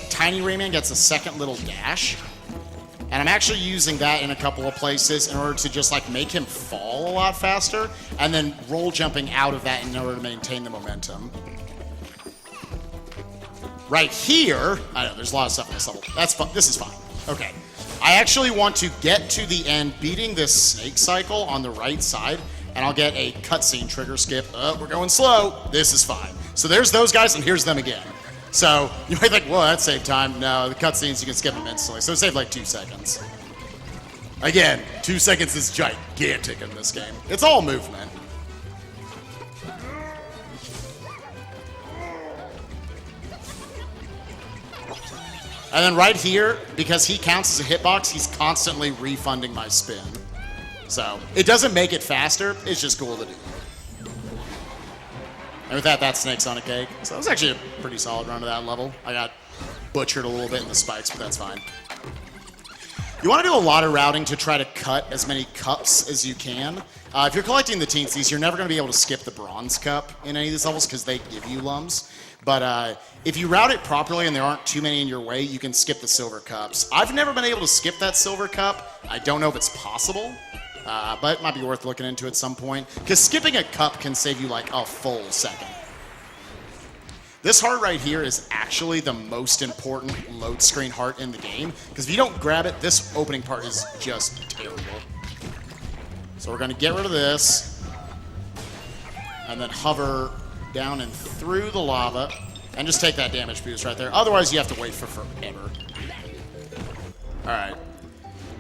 Tiny Rayman gets a second little dash. And I'm actually using that in a couple of places in order to just like make him fall a lot faster and then roll jumping out of that in order to maintain the momentum. Right here, I know there's a lot of stuff in this level. That's fun. This is fine. Okay. I actually want to get to the end beating this snake cycle on the right side, and I'll get a cutscene trigger skip. We're going slow. This is fine. So there's those guys, and here's them again. So you might think, well, that saved time. No, the cutscenes, you can skip them instantly. So it saved like 2 seconds. Again, 2 seconds is gigantic in this game. It's all movement. And then right here, because he counts as a hitbox, he's constantly refunding my spin. So it doesn't make it faster, it's just cool to do. And with that, that's Snakes on a Cake. So it was actually a pretty solid run to that level. I got butchered a little bit in the spikes, but that's fine. You want to do a lot of routing to try to cut as many cups as you can. If you're collecting the teensies, you're never going to be able to skip the bronze cup in any of these levels because they give you lums. But if you route it properly and there aren't too many in your way, you can skip the silver cups. I've never been able to skip that silver cup. I don't know if it's possible, but it might be worth looking into at some point. Because skipping a cup can save you like a full second. This heart right here is actually the most important load screen heart in the game. Because if you don't grab it, this opening part is just terrible. So we're going to get rid of this. And then hover down and through the lava. And just take that damage boost right there. Otherwise, you have to wait for forever. Alright.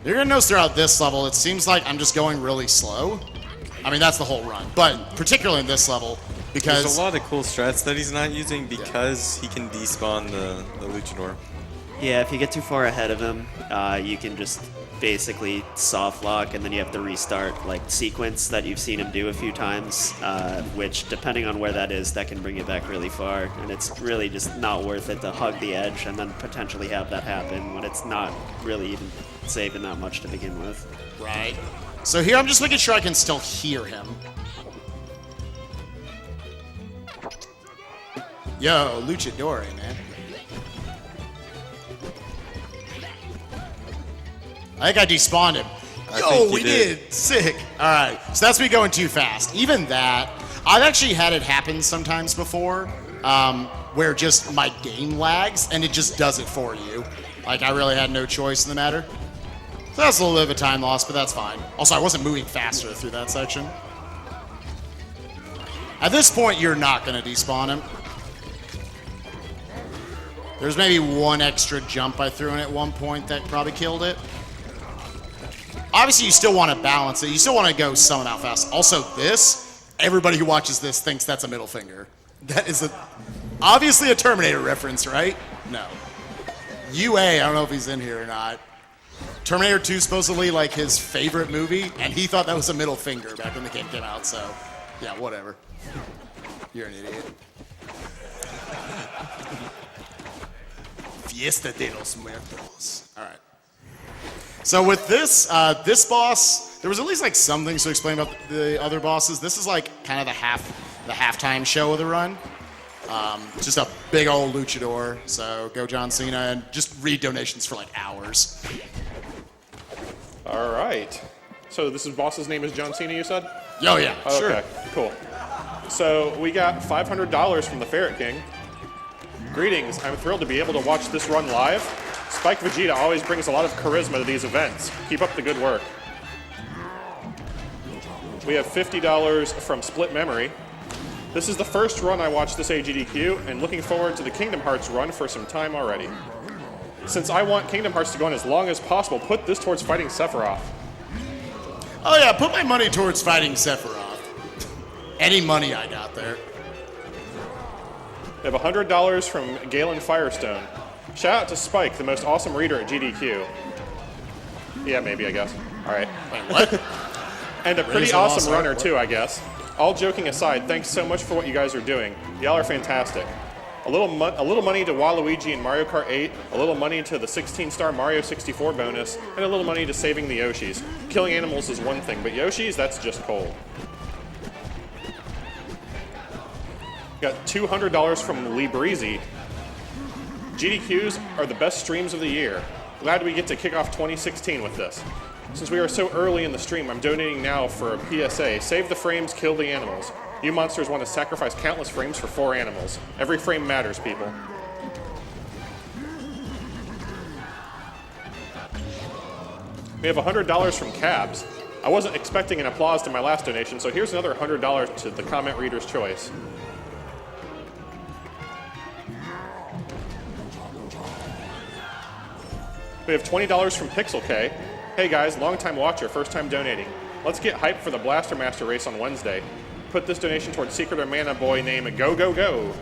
You're going to notice throughout this level, it seems like I'm just going really slow. I mean, that's the whole run. But particularly in this level, because there's a lot of cool strats that he's not using because he can despawn the luchador. Yeah, if you get too far ahead of him, you can just basically soft lock, and then you have to restart like sequence that you've seen him do a few times, which depending on where that is, that can bring you back really far, and it's really just not worth it to hug the edge and then potentially have that happen when it's not really even saving that much to begin with. Right. So here I'm just making sure I can still hear him. Yo, luchador, man. I think I despawned him. Yo, we did. Sick. All right. So that's me going too fast. Even that, I've actually had it happen sometimes before where just my game lags and it just does it for you. Like, I really had no choice in the matter. So that's a little bit of a time loss, but that's fine. Also, I wasn't moving faster through that section. At this point, you're not going to despawn him. There's maybe one extra jump I threw in at one point that probably killed it. Obviously, you still want to balance it. You still want to go some amount fast. Also, this, everybody who watches this thinks that's a middle finger. That is obviously a Terminator reference, right? No. UA, I don't know if he's in here or not. Terminator 2 supposedly like his favorite movie, and he thought that was a middle finger back when the game came out, so yeah, whatever. You're an idiot. Fiesta de los Muertos. All right. So with this, this boss, there was at least like some things to explain about the other bosses. This is like kind of the halftime show of the run. Just a big old luchador. So go John Cena and just read donations for like hours. All right. So this is boss's name is John Cena, you said? Oh yeah, sure. Okay, cool. So we got $500 from the Ferret King. Greetings, I'm thrilled to be able to watch this run live. SpikeVegeta always brings a lot of charisma to these events. Keep up the good work. We have $50 from Split Memory. This is the first run I watched this AGDQ, and looking forward to the Kingdom Hearts run for some time already. Since I want Kingdom Hearts to go on as long as possible, put this towards fighting Sephiroth. Oh yeah, put my money towards fighting Sephiroth. Any money I got there. We have $100 from Galen Firestone. Shout out to Spike, the most awesome reader at GDQ. Yeah, maybe, I guess. All right. Wait, what? And a pretty awesome runner, too, I guess. All joking aside, thanks so much for what you guys are doing. Y'all are fantastic. A little money to Waluigi and Mario Kart 8, a little money to the 16-star Mario 64 bonus, and a little money to saving the Yoshis. Killing animals is one thing, but Yoshis, that's just cold. Got $200 from Lee Breezy. GDQs are the best streams of the year. glad we get to kick off 2016 with this. Since we are so early in the stream, I'm donating now for a PSA. Save the frames, kill the animals. You monsters want to sacrifice countless frames for 4 animals. Every frame matters, people. We have $100 from Cabs. I wasn't expecting an applause to my last donation, so here's another $100 to the comment reader's choice. We have $20 from Pixel K. Hey guys, long-time watcher, first-time donating. Let's get hyped for the Blaster Master race on Wednesday. Put this donation towards Secret of Mana boy named Go Go Go.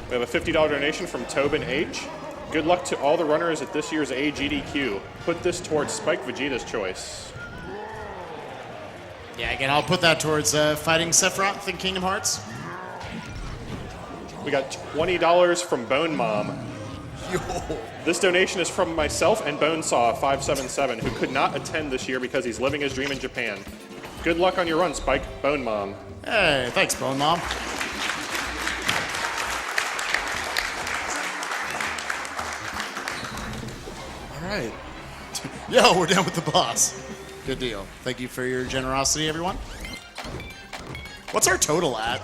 We have a $50 donation from Tobin H. Good luck to all the runners at this year's AGDQ. Put this towards SpikeVegeta's choice. Yeah, again, I'll put that towards fighting Sephiroth in Kingdom Hearts. We got $20 from Bone Mom. This donation is from myself and Bonesaw577, who could not attend this year because he's living his dream in Japan. Good luck on your run, Spike. Bone Mom. Hey, thanks, Bone Mom. All right. Yo, we're done with the boss. Good deal. Thank you for your generosity, everyone. What's our total at?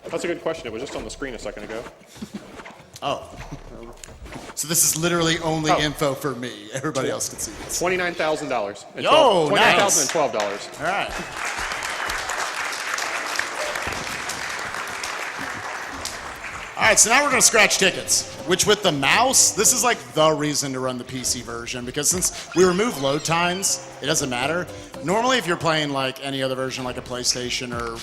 That's a good question. It was just on the screen a second ago. Oh. So this is literally only Oh. info for me. Everybody else can see this. $29,000. Yo, nice. $29,012. All right. All right, so now we're going to scratch tickets, which with the mouse, this is like the reason to run the PC version, because since we remove load times, it doesn't matter. Normally, if you're playing like any other version, like a PlayStation or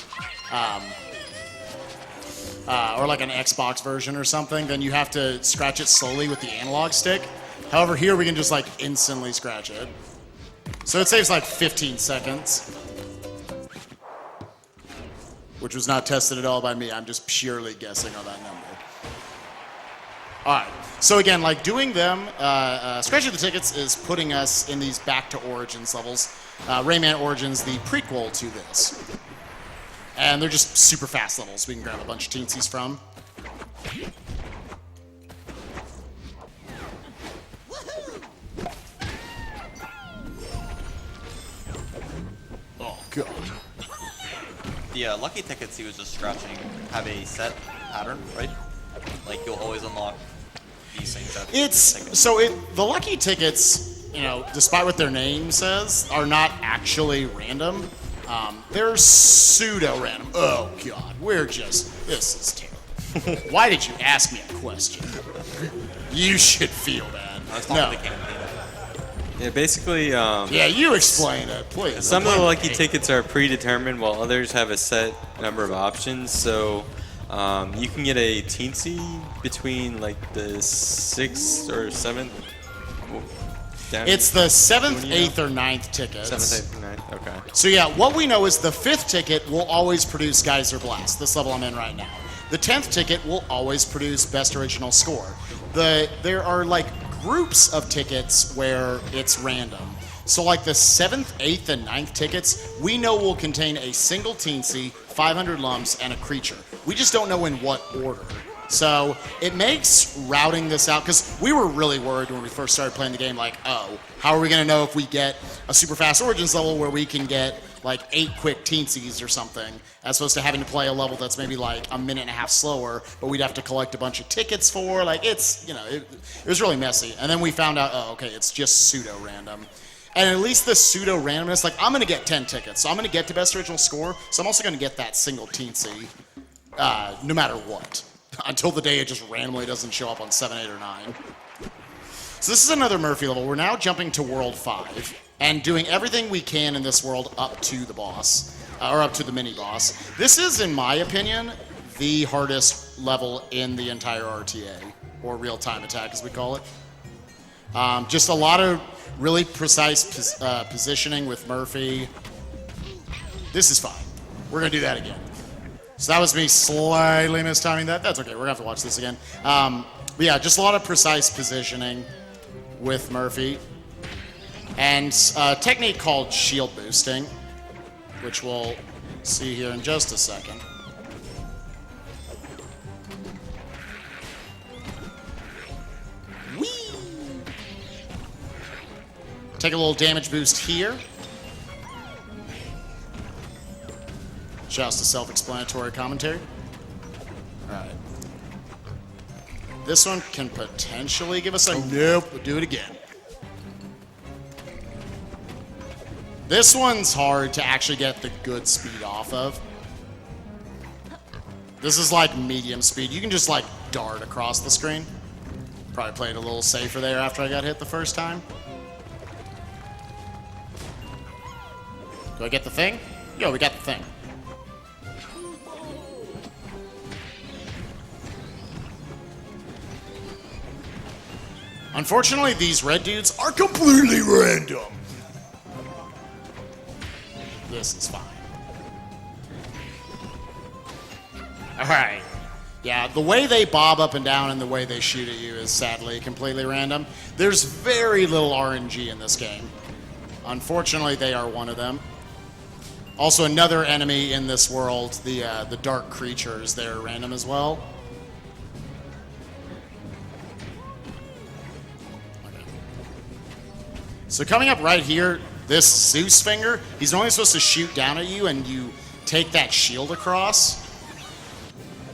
like an Xbox version or something, then you have to scratch it slowly with the analog stick. However, here we can just like instantly scratch it. So it saves like 15 seconds. Which was not tested at all by me. I'm just purely guessing on that number. All right. So again, like doing them, scratching the tickets is putting us in these back to Origins levels. Rayman Origins, the prequel to this. And they're just super fast levels we can grab a bunch of teensies from. Oh, God. The lucky tickets he was just scratching have a set pattern, right? Like you'll always unlock these things. The lucky tickets, you know, despite what their name says, are not actually random. They're pseudo-random. Oh, God. This is terrible. Why did you ask me a question? You should feel bad. I was talking to Campaign. Yeah, basically, Yeah, you explain it, please. some of the lucky tickets are predetermined, while others have a set number of options. So you can get a teensy between like the 6th or 7th. It's the 7th, 8th, or 9th tickets. 7th, 8th, or 9th. Okay. So yeah, what we know is the 5th ticket will always produce Geyser Blast, this level I'm in right now. The 10th ticket will always produce Best Original Score. There are like groups of tickets where it's random. So like the 7th, 8th, and 9th tickets, we know will contain a single teensy, 500 lumps, and a creature. We just don't know in what order. So it makes routing this out, because we were really worried when we first started playing the game, like, oh, how are we going to know if we get a super fast Origins level where we can get like 8 quick teensies or something, as opposed to having to play a level that's maybe like a minute and a half slower, but we'd have to collect a bunch of tickets for, like, it's, you know, it was really messy. And then we found out, oh, okay, it's just pseudo-random. And at least the pseudo-randomness, like, I'm going to get 10 tickets, so I'm going to get to Best Original Score, so I'm also going to get that single teensy, no matter what. Until the day it just randomly doesn't show up on 7, 8, or 9. So this is another Murphy level. We're now jumping to World 5 and doing everything we can in this world up to the boss, or up to the mini-boss. This is, in my opinion, the hardest level in the entire RTA, or real-time attack as we call it. Just a lot of really precise positioning with Murphy. This is fine. We're going to do that again. So that was me slightly mistiming that. That's okay. We're going to have to watch this again. But yeah, just a lot of precise positioning with Murphy. And a technique called shield boosting, which we'll see here in just a second. Take a little damage boost here. Shouts to self-explanatory commentary. Alright. This one can potentially give us a nope. We'll do it again. This one's hard to actually get the good speed off of. This is like medium speed. You can just like dart across the screen. Probably played a little safer there after I got hit the first time. Do I get the thing? Yo, we got the thing. Unfortunately, these red dudes are completely random. This is fine. Alright. Yeah, the way they bob up and down and the way they shoot at you is sadly completely random. There's very little RNG in this game. Unfortunately, they are one of them. Also, another enemy in this world, the dark creatures, they're random as well. Okay. So coming up right here, this Zeus finger, he's only supposed to shoot down at you and you take that shield across.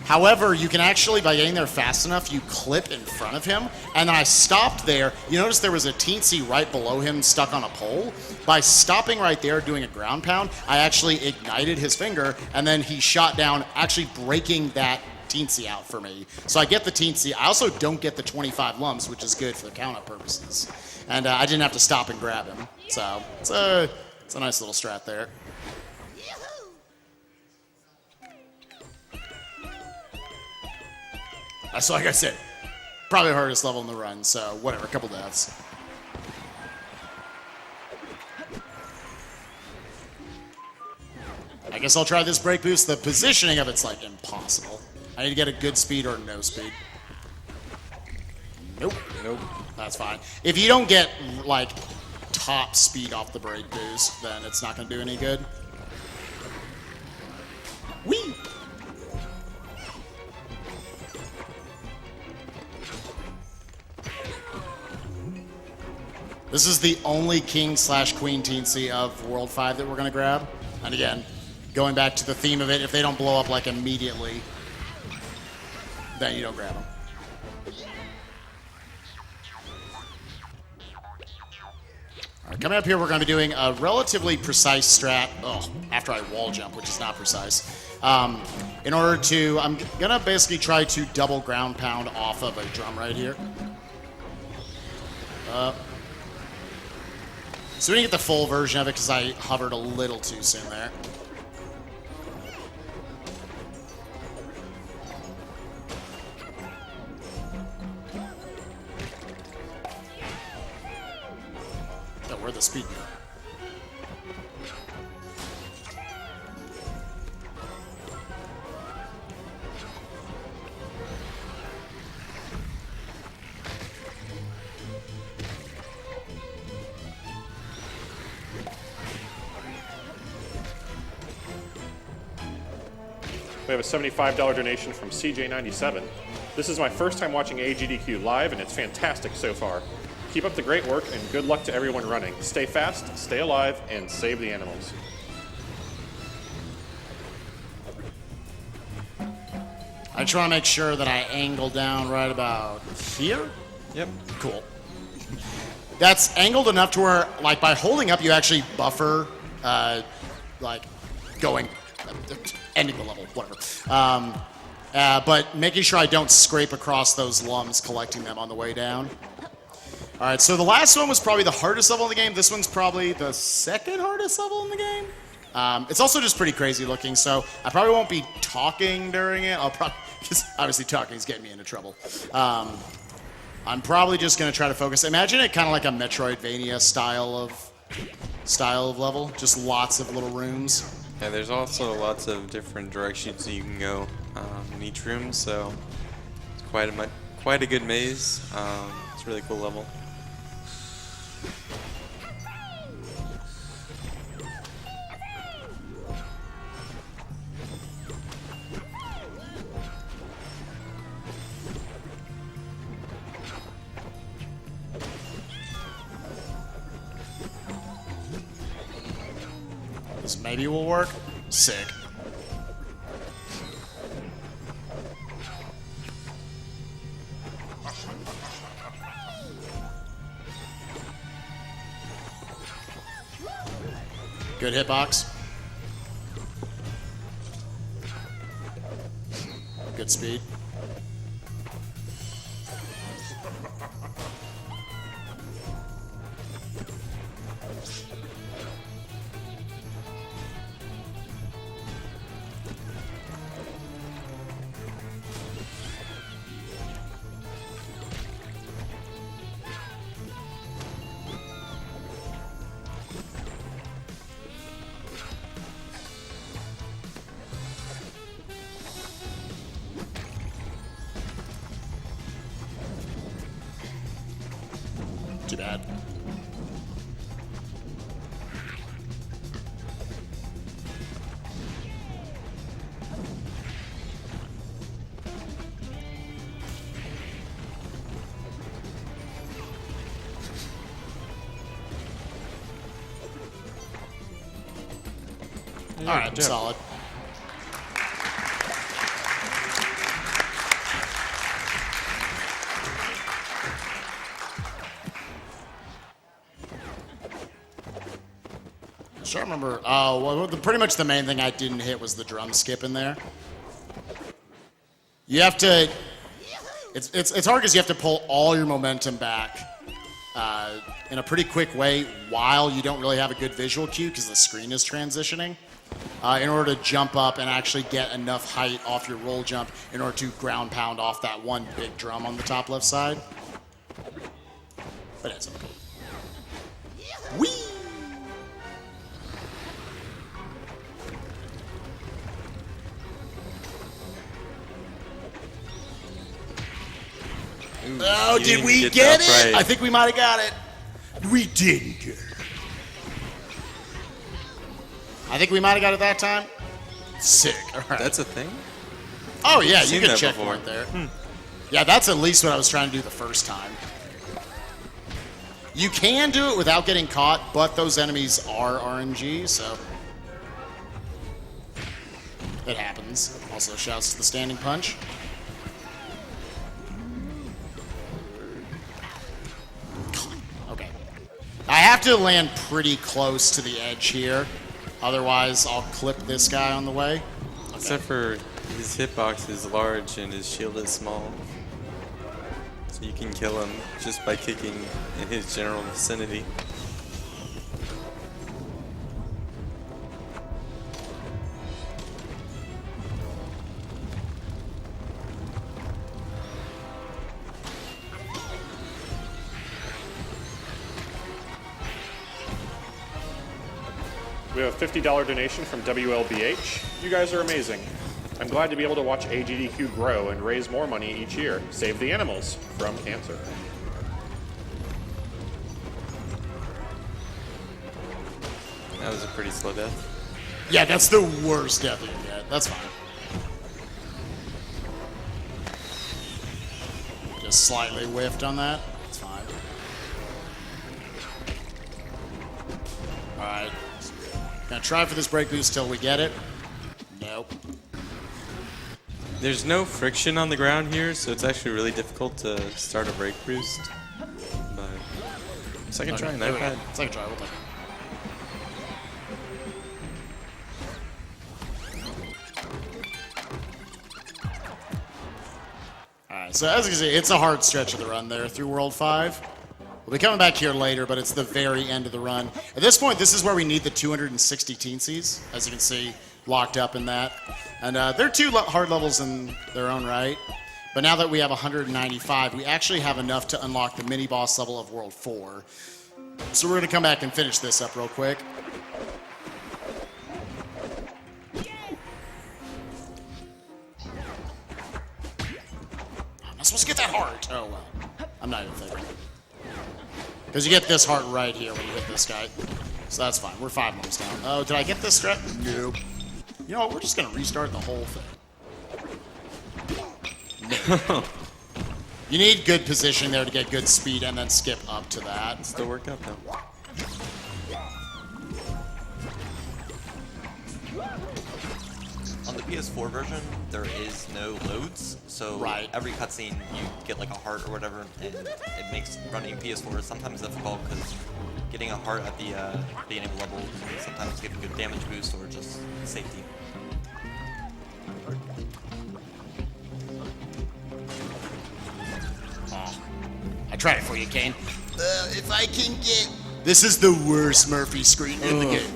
However, you can actually, by getting there fast enough, you clip in front of him. And then I stopped there. You notice there was a teensy right below him stuck on a pole. By stopping right there, doing a ground pound, I actually ignited his finger, and then he shot down, actually breaking that teensy out for me. So I get the teensy. I also don't get the 25 lumps, which is good for the count-up purposes. And I didn't have to stop and grab him. So it's a nice little strat there. So like I said, probably the hardest level in the run, so whatever, a couple deaths. I guess I'll try this break boost. The positioning of it's like impossible. I need to get a good speed or no speed. Nope. Nope. That's fine. If you don't get like top speed off the break boost, then it's not going to do any good. Whee! This is the only king/queen teensy of World 5 that we're going to grab. And again, going back to the theme of it, if they don't blow up like immediately, then you don't grab them. All right, coming up here, we're going to be doing a relatively precise strat. Oh, after I wall jump, which is not precise. In order to, I'm going to basically try to double ground pound off of a drum right here. So we didn't get the full version of it because I hovered a little too soon there. Oh, where'd the speed go? We have a $75 donation from CJ97. This is my first time watching AGDQ live, and it's fantastic so far. Keep up the great work, and good luck to everyone running. Stay fast, stay alive, and save the animals. I try to make sure that I angle down right about here. Yep. Cool. That's angled enough to where, like, by holding up, you actually buffer, like, going... ending the level, whatever. But making sure I don't scrape across those lums, collecting them on the way down. All right, so the last one was probably the hardest level in the game. This one's probably the second hardest level in the game. It's also just pretty crazy looking, so I probably won't be talking during it. I'll probably, because obviously talking is getting me into trouble. I'm probably just going to try to focus. Imagine it kind of like a Metroidvania style of level, just lots of little rooms. Yeah, there's also lots of different directions you can go in each room, so it's quite a good maze. It's a really cool level. maybe will work. Sick. Good hitbox. Good speed. Too bad. All right, solid. I remember. Oh, well, pretty much the main thing I didn't hit was the drum skip in there. You have to. It's hard because you have to pull all your momentum back in a pretty quick way while you don't really have a good visual cue because the screen is transitioning. In order to jump up and actually get enough height off your roll jump in order to ground pound off that one big drum on the top left side. But it's okay. Whee! Oh, did we get it? I think we might have got it. We didn't get it. I think we might have got it that time. Sick. All right. That's a thing? Oh, yeah, you Seen can that checkpoint before. there. Yeah, that's at least what I was trying to do the first time. You can do it without getting caught, but those enemies are RNG, so it happens. Also, shouts to the standing punch. Okay. I have to land pretty close to the edge here. Otherwise, I'll clip this guy on the way. Okay. Except for his hitbox is large and his shield is small. So you can kill him just by kicking in his general vicinity. We have a $50 donation from WLBH. You guys are amazing. I'm glad to be able to watch AGDQ grow and raise more money each year. Save the animals from cancer. That was a pretty slow death. Yeah, that's the worst death you can get. That's fine. Just slightly whiffed on that. It's fine. Alright. Gonna try for this break boost till we get it. Nope. There's no friction on the ground here, so it's actually really difficult to start a break boost. But second try, not bad. Second try, we'll take it. Alright, so as you can see, it's a hard stretch of the run there through World 5. We'll be coming back here later, but it's the very end of the run. At this point, this is where we need the 260 teensies, as you can see, locked up in that. And they're two hard levels in their own right. But now that we have 195, we actually have enough to unlock the mini-boss level of World 4. So we're going to come back and finish this up real quick. I'm not supposed to get that heart. Oh, well. I'm not even thinking. Because you get this heart right here when you hit this guy. So that's fine. We're 5 moves down. Oh, did I get this strat? Nope. You know what? We're just going to restart the whole thing. You need good position there to get good speed and then skip up to that. Still worked out though. PS4 version, there is no loads, so Right. every cutscene you get like a heart or whatever, and it makes running PS4 sometimes difficult because getting a heart at the beginning of a level can sometimes give a good damage boost or just safety. I tried it for you, Kane. If I can get... This is the worst Murphy screen in the game.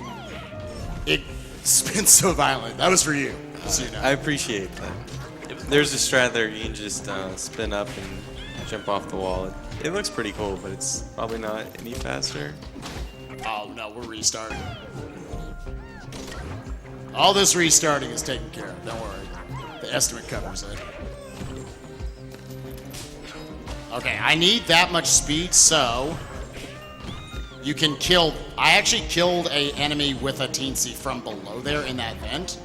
It spins so violent. That was for you, so you know. I appreciate that. There's a strat there you can just spin up and jump off the wall. It looks pretty cool, but it's probably not any faster. Oh, no, we're restarting. All this restarting is taken care of. Don't worry. The estimate covers it. Okay, I need that much speed, so you can kill... I actually killed a enemy with a teensy from below there in that vent.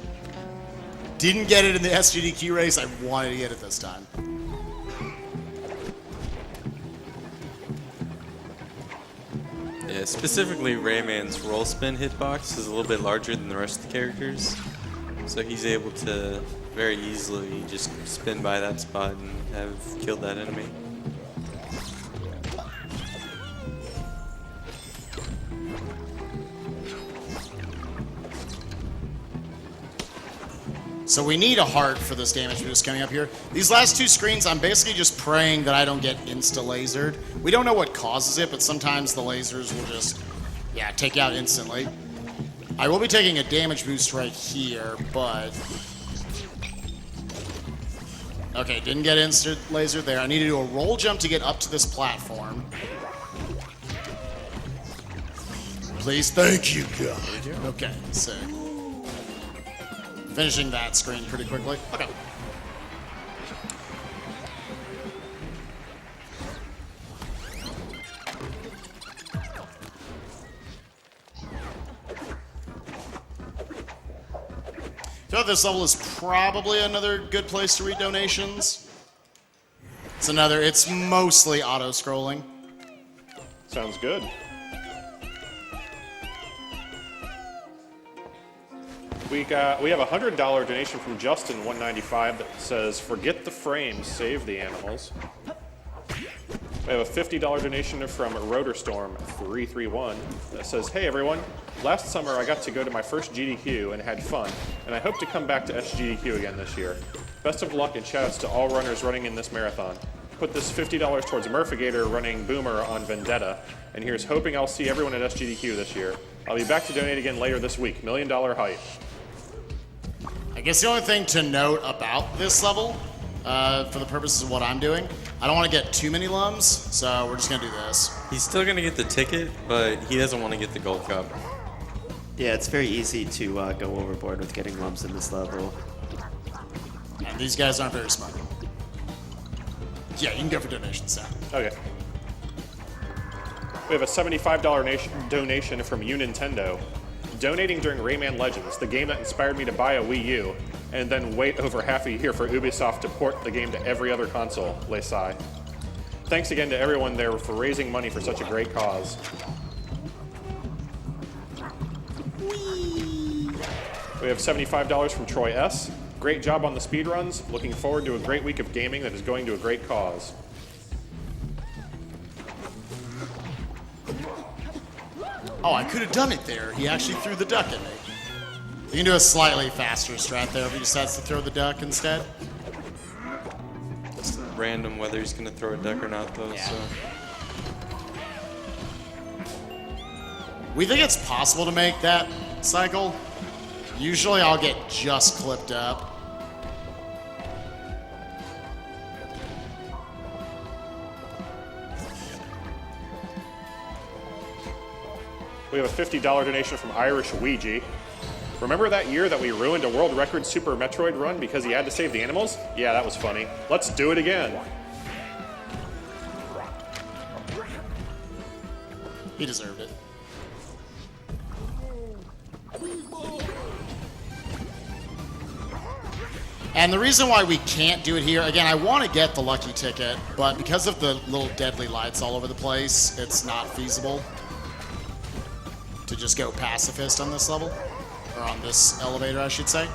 Didn't get it in the SGDQ race. I wanted to get it this time. Yeah, specifically Rayman's roll spin hitbox is a little bit larger than the rest of the characters. So he's able to very easily just spin by that spot and have killed that enemy. So we need a heart for this damage boost coming up here. These last two screens, I'm basically just praying that I don't get insta-lasered. We don't know what causes it, but sometimes the lasers will just, yeah, take you out instantly. I will be taking a damage boost right here, but... Okay, didn't get insta-lasered there. I need to do a roll jump to get up to this platform. Please, thank you, God. Okay, sick. Finishing that screen pretty quickly. Okay. So this level is probably another good place to read donations. It's mostly auto-scrolling. Sounds good. We have a $100 donation from Justin195 that says, "Forget the frames, save the animals." We have a $50 donation from Rotorstorm331 that says, "Hey everyone, last summer I got to go to my first GDQ and had fun, and I hope to come back to SGDQ again this year. Best of luck and shoutouts to all runners running in this marathon. Put this $50 towards Murphigator running Boomer on Vendetta, and here's hoping I'll see everyone at SGDQ this year. I'll be back to donate again later this week. $1 million hype." I guess the only thing to note about this level, for the purposes of what I'm doing, I don't want to get too many lums, so we're just going to do this. He's still going to get the ticket, but he doesn't want to get the gold cup. Yeah, it's very easy to go overboard with getting lumps in this level. And these guys aren't very smart. Yeah, you can go for donations now. Okay. We have a $75 donation from Nintendo. Donating during Rayman Legends, the game that inspired me to buy a Wii U, and then wait over half a year for Ubisoft to port the game to every other console, Lesai. Thanks again to everyone there for raising money for such a great cause. We have $75 from Troy S. Great job on the speedruns. Looking forward to a great week of gaming that is going to a great cause. Oh, I could have done it there. He actually threw the duck at me. You can do a slightly faster strat there if he decides to throw the duck instead. It's random whether he's going to throw a duck or not, though. Yeah. So. We think it's possible to make that cycle. Usually I'll get just clipped up. We have a $50 donation from Irish Ouija. Remember that year that we ruined a world record Super Metroid run because he had to save the animals? Yeah, that was funny. Let's do it again. He deserved it. And the reason why we can't do it here, again, I want to get the lucky ticket, but because of the little deadly lights all over the place, it's not feasible to just go pacifist on this level. Or on this elevator, I should say.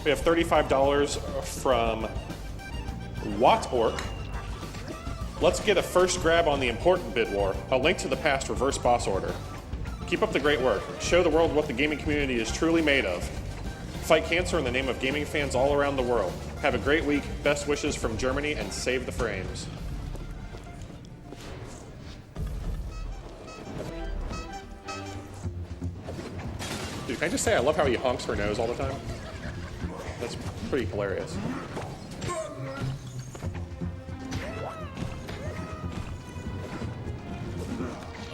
We have $35 from WattOrc. Let's get a first grab on the important bid war. A link to the past reverse boss order. Keep up the great work. Show the world what the gaming community is truly made of. Fight cancer in the name of gaming fans all around the world. Have a great week. Best wishes from Germany, and save the frames. Dude, can I just say I love how he honks her nose all the time? That's pretty hilarious.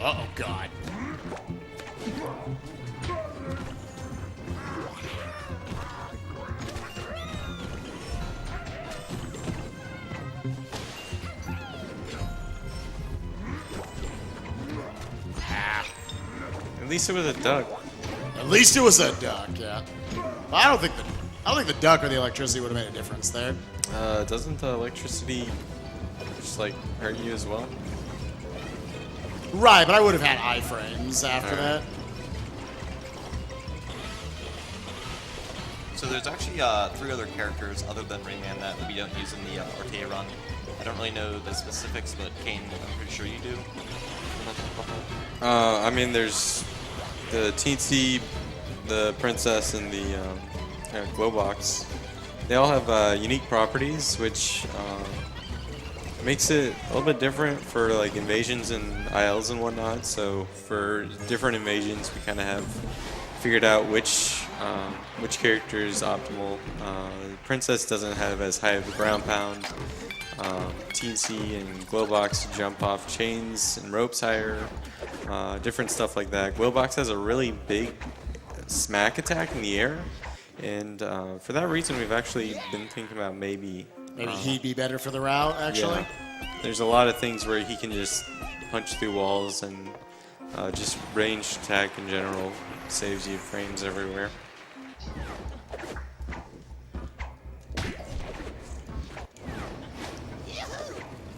Oh God. At least it was a duck. At least it was a duck, yeah. Well, I don't think the duck or the electricity would have made a difference there. Doesn't the electricity just like hurt you as well? Right, but I would have had iframes after that. So there's actually 3 other characters other than Rayman that we don't use in the RTA run. I don't really know the specifics, but Kane, I'm pretty sure you do. I mean, there's the Teensy, the Princess, and the Glowbox. They all have unique properties, which makes it a little bit different for like invasions and ILs and whatnot. So for different invasions, we kind of have figured out which character is optimal. Princess doesn't have as high of a ground pound. Teensy and Glowbox jump off chains and ropes higher. Different stuff like that. Glowbox has a really big smack attack in the air, and for that reason, we've actually been thinking about maybe He'd be better for the route, actually. yeah, there's a lot of things where he can just punch through walls, and just ranged attack in general saves you frames everywhere.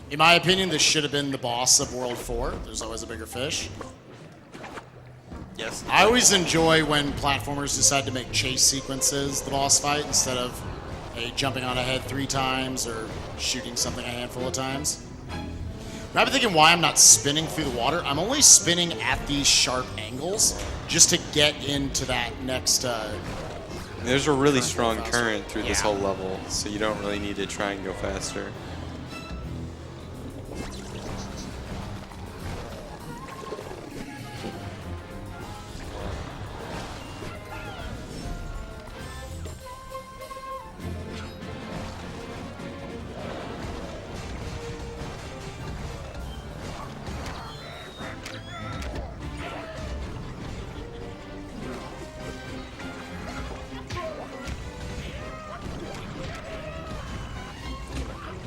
In my opinion, this should have been the boss of World 4. There's always a bigger fish. Yes. I always enjoy when platformers decide to make chase sequences the boss fight instead of jumping on a head 3 times or shooting something a handful of times. And I've been thinking why I'm not spinning through the water. I'm only spinning at these sharp angles just to get into that next... There's a really Current strong faster. current through this Yeah. whole level, so you don't really need to try and go faster.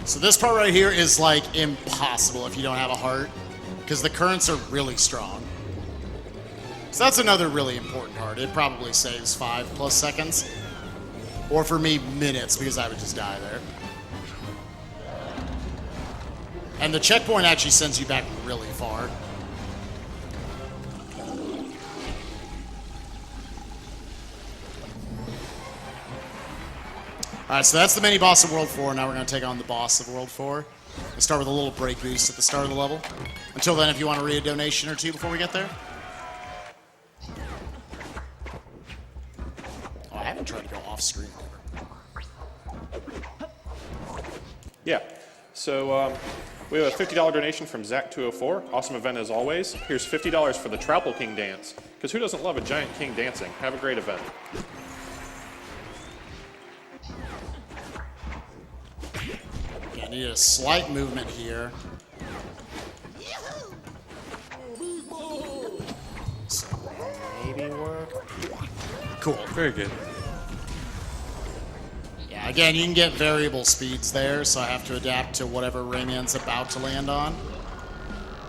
So this part right here is like impossible if you don't have a heart, because the currents are really strong. So that's another really important heart. It probably saves 5+ seconds. Or for me, minutes, because I would just die there. And the checkpoint actually sends you back really far. Alright, so that's the mini boss of World 4. Now we're going to take on the boss of World 4. We'll start with a little break boost at the start of the level. Until then, if you want to read a donation or 2 before we get there. Oh, I haven't tried to go off screen ever. Yeah. So we have a $50 donation from Zach204. Awesome event as always. Here's $50 for the Trapple King dance. Because who doesn't love a giant king dancing? Have a great event. Okay, I need a slight movement here. So maybe work. Cool. Very good. Yeah, again, you can get variable speeds there, so I have to adapt to whatever Rayman's about to land on.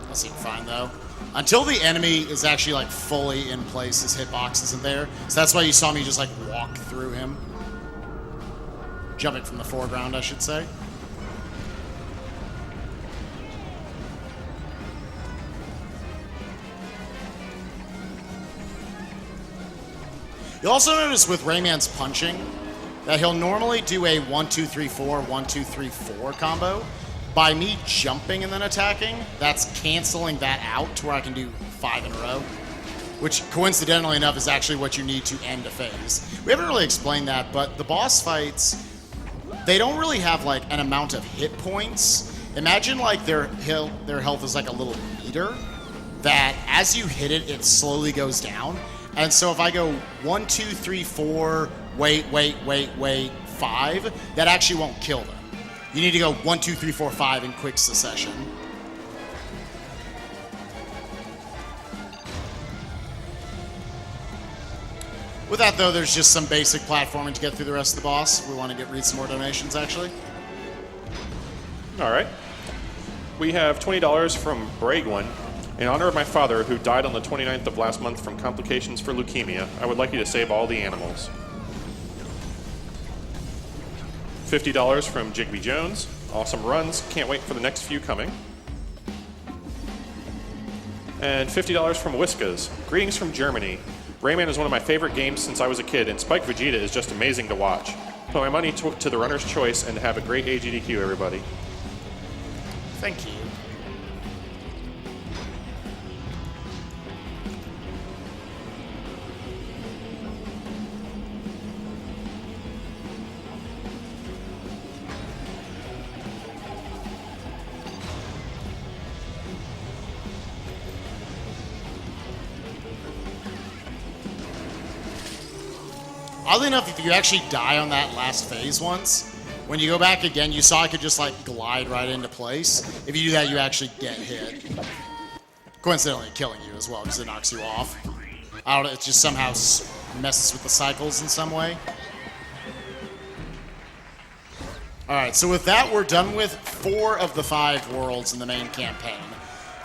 That seemed fine, though. Until the enemy is actually, like, fully in place, his hitbox isn't there. So that's why you saw me just, like, walk through him. Jumping from the foreground, I should say. You'll also notice with Rayman's punching that he'll normally do a 1-2-3-4, 1-2-3-4 combo. By me jumping and then attacking, that's canceling that out to where I can do 5 in a row, which coincidentally enough is actually what you need to end a phase. We haven't really explained that, but the boss fights, they don't really have like an amount of hit points. Imagine like their health is like a little meter that as you hit it, it slowly goes down. And so if I go 1, 2, 3, 4, wait, 5, that actually won't kill them. You need to go 1, 2, 3, 4, 5 in quick succession. With that, though, there's just some basic platforming to get through the rest of the boss. We want to read some more donations, actually. All right. We have $20 from Bragwin. In honor of my father, who died on the 29th of last month from complications for leukemia, I would like you to save all the animals. $50 from Jigby Jones. Awesome runs. Can't wait for the next few coming. And $50 from Whiskas. Greetings from Germany. Rayman is one of my favorite games since I was a kid, and SpikeVegeta is just amazing to watch. Put my money to the runner's choice, and have a great AGDQ, everybody. Thank you. Oddly enough, if you actually die on that last phase once, when you go back again, you saw I could just like glide right into place. If you do that, you actually get hit. Coincidentally, killing you as well because it knocks you off. I don't know, it just somehow messes with the cycles in some way. All right, so with that, we're done with 4 of the 5 worlds in the main campaign.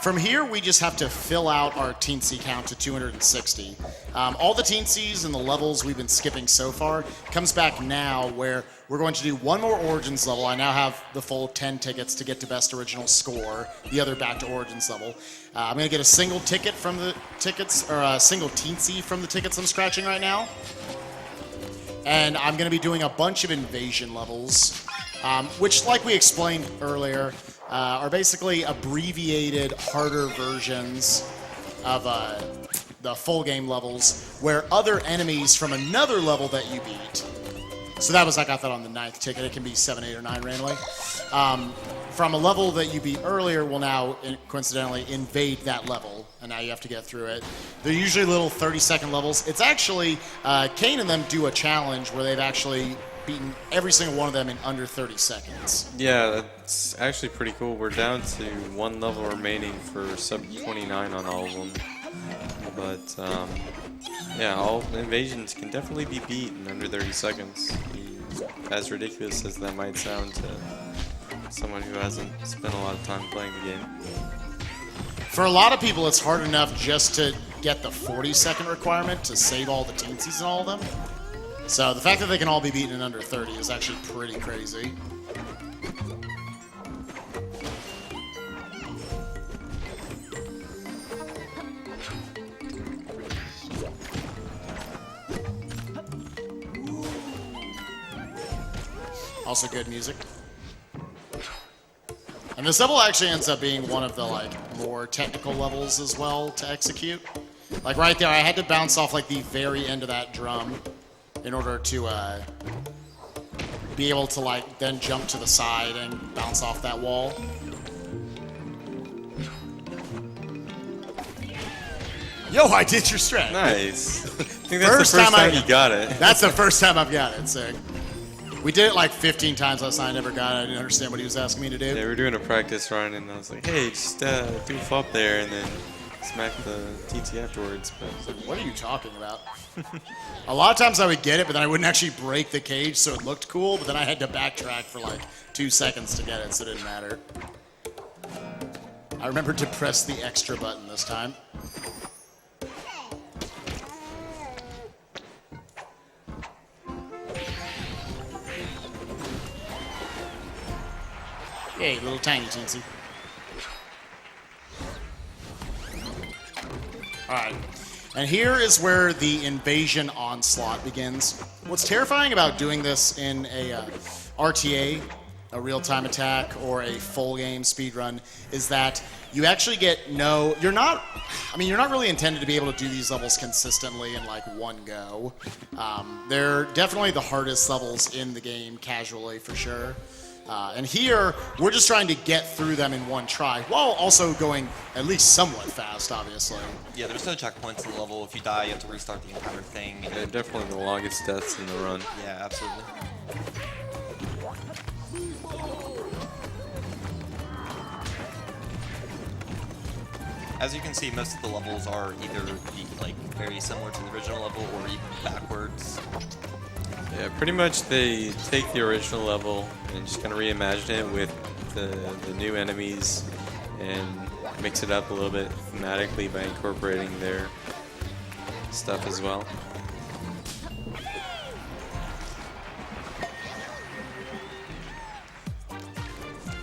From here, we just have to fill out our teensy count to 260. All the teensies and the levels we've been skipping so far comes back now where we're going to do one more Origins level. I now have the full 10 tickets to get to best original score, the other back to Origins level. I'm going to get a single ticket from the tickets, or a single teensy from the tickets I'm scratching right now. And I'm going to be doing a bunch of invasion levels, which, like we explained earlier, are basically abbreviated, harder versions of the full game levels where other enemies from another level that you beat. So that was, I got that on the 9th ticket. It can be 7, 8, or 9 randomly. From a level that you beat earlier will now, coincidentally, invade that level, and now you have to get through it. They're usually little 30-second levels. It's actually, Kane and them do a challenge where they've actually beaten every single one of them in under 30 seconds. Yeah, that's actually pretty cool. We're down to 1 level remaining for sub 29 on all of them. But, yeah, all invasions can definitely be beat in under 30 seconds. As ridiculous as that might sound to someone who hasn't spent a lot of time playing the game. For a lot of people, it's hard enough just to get the 40-second requirement to save all the teensies and all of them. So the fact that they can all be beaten in under 30 is actually pretty crazy. Also good music. And this level actually ends up being one of the more technical levels as well to execute. Like right there, I had to bounce off the very end of that drum in order to be able to then jump to the side and bounce off that wall. Yo, I did your strat. Nice. I think that's the first time you got it. That's the first time I've got it, sick. We did it 15 times last night, I never got it. I didn't understand what he was asking me to do. Yeah, we were doing a practice run, and I was like, hey, just doof up there, and then smack the TT afterwards. But I was like, what are you talking about? A lot of times I would get it, but then I wouldn't actually break the cage, so it looked cool, but then I had to backtrack for 2 seconds to get it, so it didn't matter. I remembered to press the extra button this time. Yay, little tiny teensy. Alright. And here is where the invasion onslaught begins. What's terrifying about doing this in a RTA, a real-time attack, or a full game speedrun, is that you actually get you're not really intended to be able to do these levels consistently in like one go. They're definitely the hardest levels in the game casually, for sure. And here, we're just trying to get through them in one try, while also going at least somewhat fast, obviously. Yeah, there's no checkpoints in the level. If you die, you have to restart the entire thing. Yeah, definitely the longest deaths in the run. Yeah, absolutely. As you can see, most of the levels are either like very similar to the original level or even backwards. Yeah, pretty much they take the original level and just kind of reimagine it with the new enemies and mix it up a little bit thematically by incorporating their stuff as well.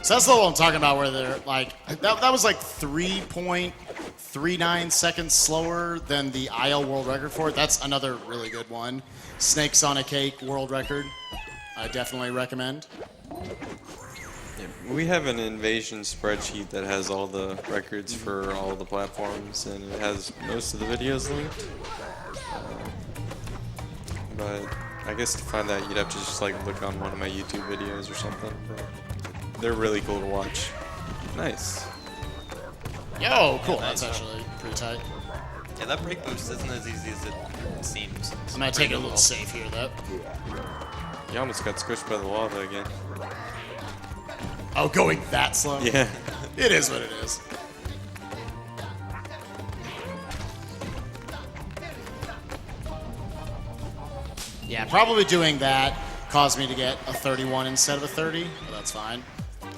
So that's the level I'm talking about, where they're like, that was like 3.39 seconds slower than the IL world record for it. That's another really good one. Snakes on a Cake world record. I definitely recommend. Yeah, we have an invasion spreadsheet that has all the records for all the platforms, and it has most of the videos linked. But I guess to find that, you'd have to just like look on one of my YouTube videos or something. But they're really cool to watch. Nice. Yo, cool. Yeah, That's actually pretty tight. Yeah, that break boost isn't as easy as it seems. I'm gonna take it a little safe here, though. You almost got squished by the lava again. Oh, going that slow? Yeah. It is what it is. Yeah, probably doing that caused me to get a 31 instead of a 30, but that's fine.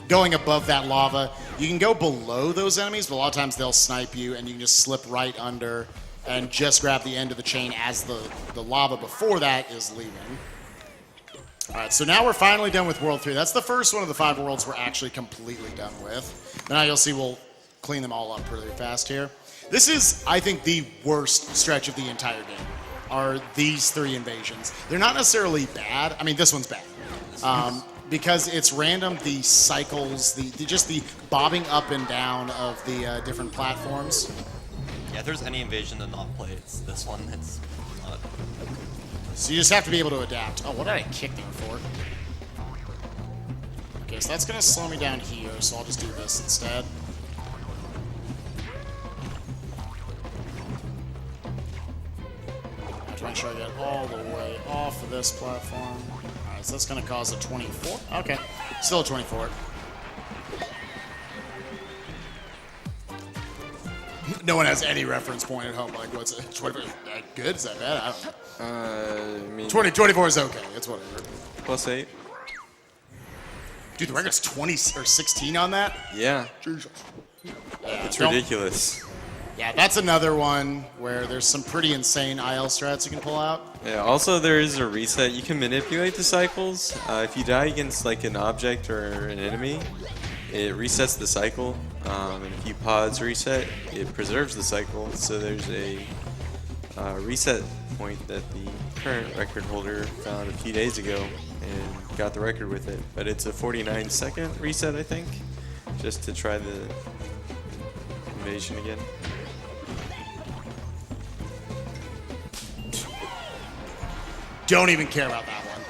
Going above that lava, you can go below those enemies, but a lot of times they'll snipe you and you can just slip right under and just grab the end of the chain as the lava before that is leaving. All right, so now we're finally done with World 3. That's the first one of the 5 worlds we're actually completely done with. Now you'll see we'll clean them all up really fast here. This is, I think, the worst stretch of the entire game, are these 3 invasions. They're not necessarily bad. I mean, this one's bad. Because it's random, the cycles, just the bobbing up and down of the different platforms. Yeah, if there's any invasion to not play, it's this one. It's not. So you just have to be able to adapt. Oh, what did I kick them for? Okay, so that's going to slow me down here, so I'll just do this instead. I have to make sure I get all the way off of this platform. Alright, so that's going to cause a 24. Okay, still a 24. No one has any reference point at home. Like, what's it? 24? That good? Is that bad? I don't know. I mean, 24 is okay. It's whatever. +8. Dude, the record's 20 or 16 on that? Yeah, Jesus. it's ridiculous. Yeah, that's another one where there's some pretty insane IL strats you can pull out. Yeah, also there is a reset. You can manipulate the cycles. If you die against like an object or an enemy, it resets the cycle. And if you pause reset, it preserves the cycle. So there's a reset point that the current record holder found a few days ago and got the record with it. But it's a 49-second reset, I think, just to try the invasion again. Don't even care about that one.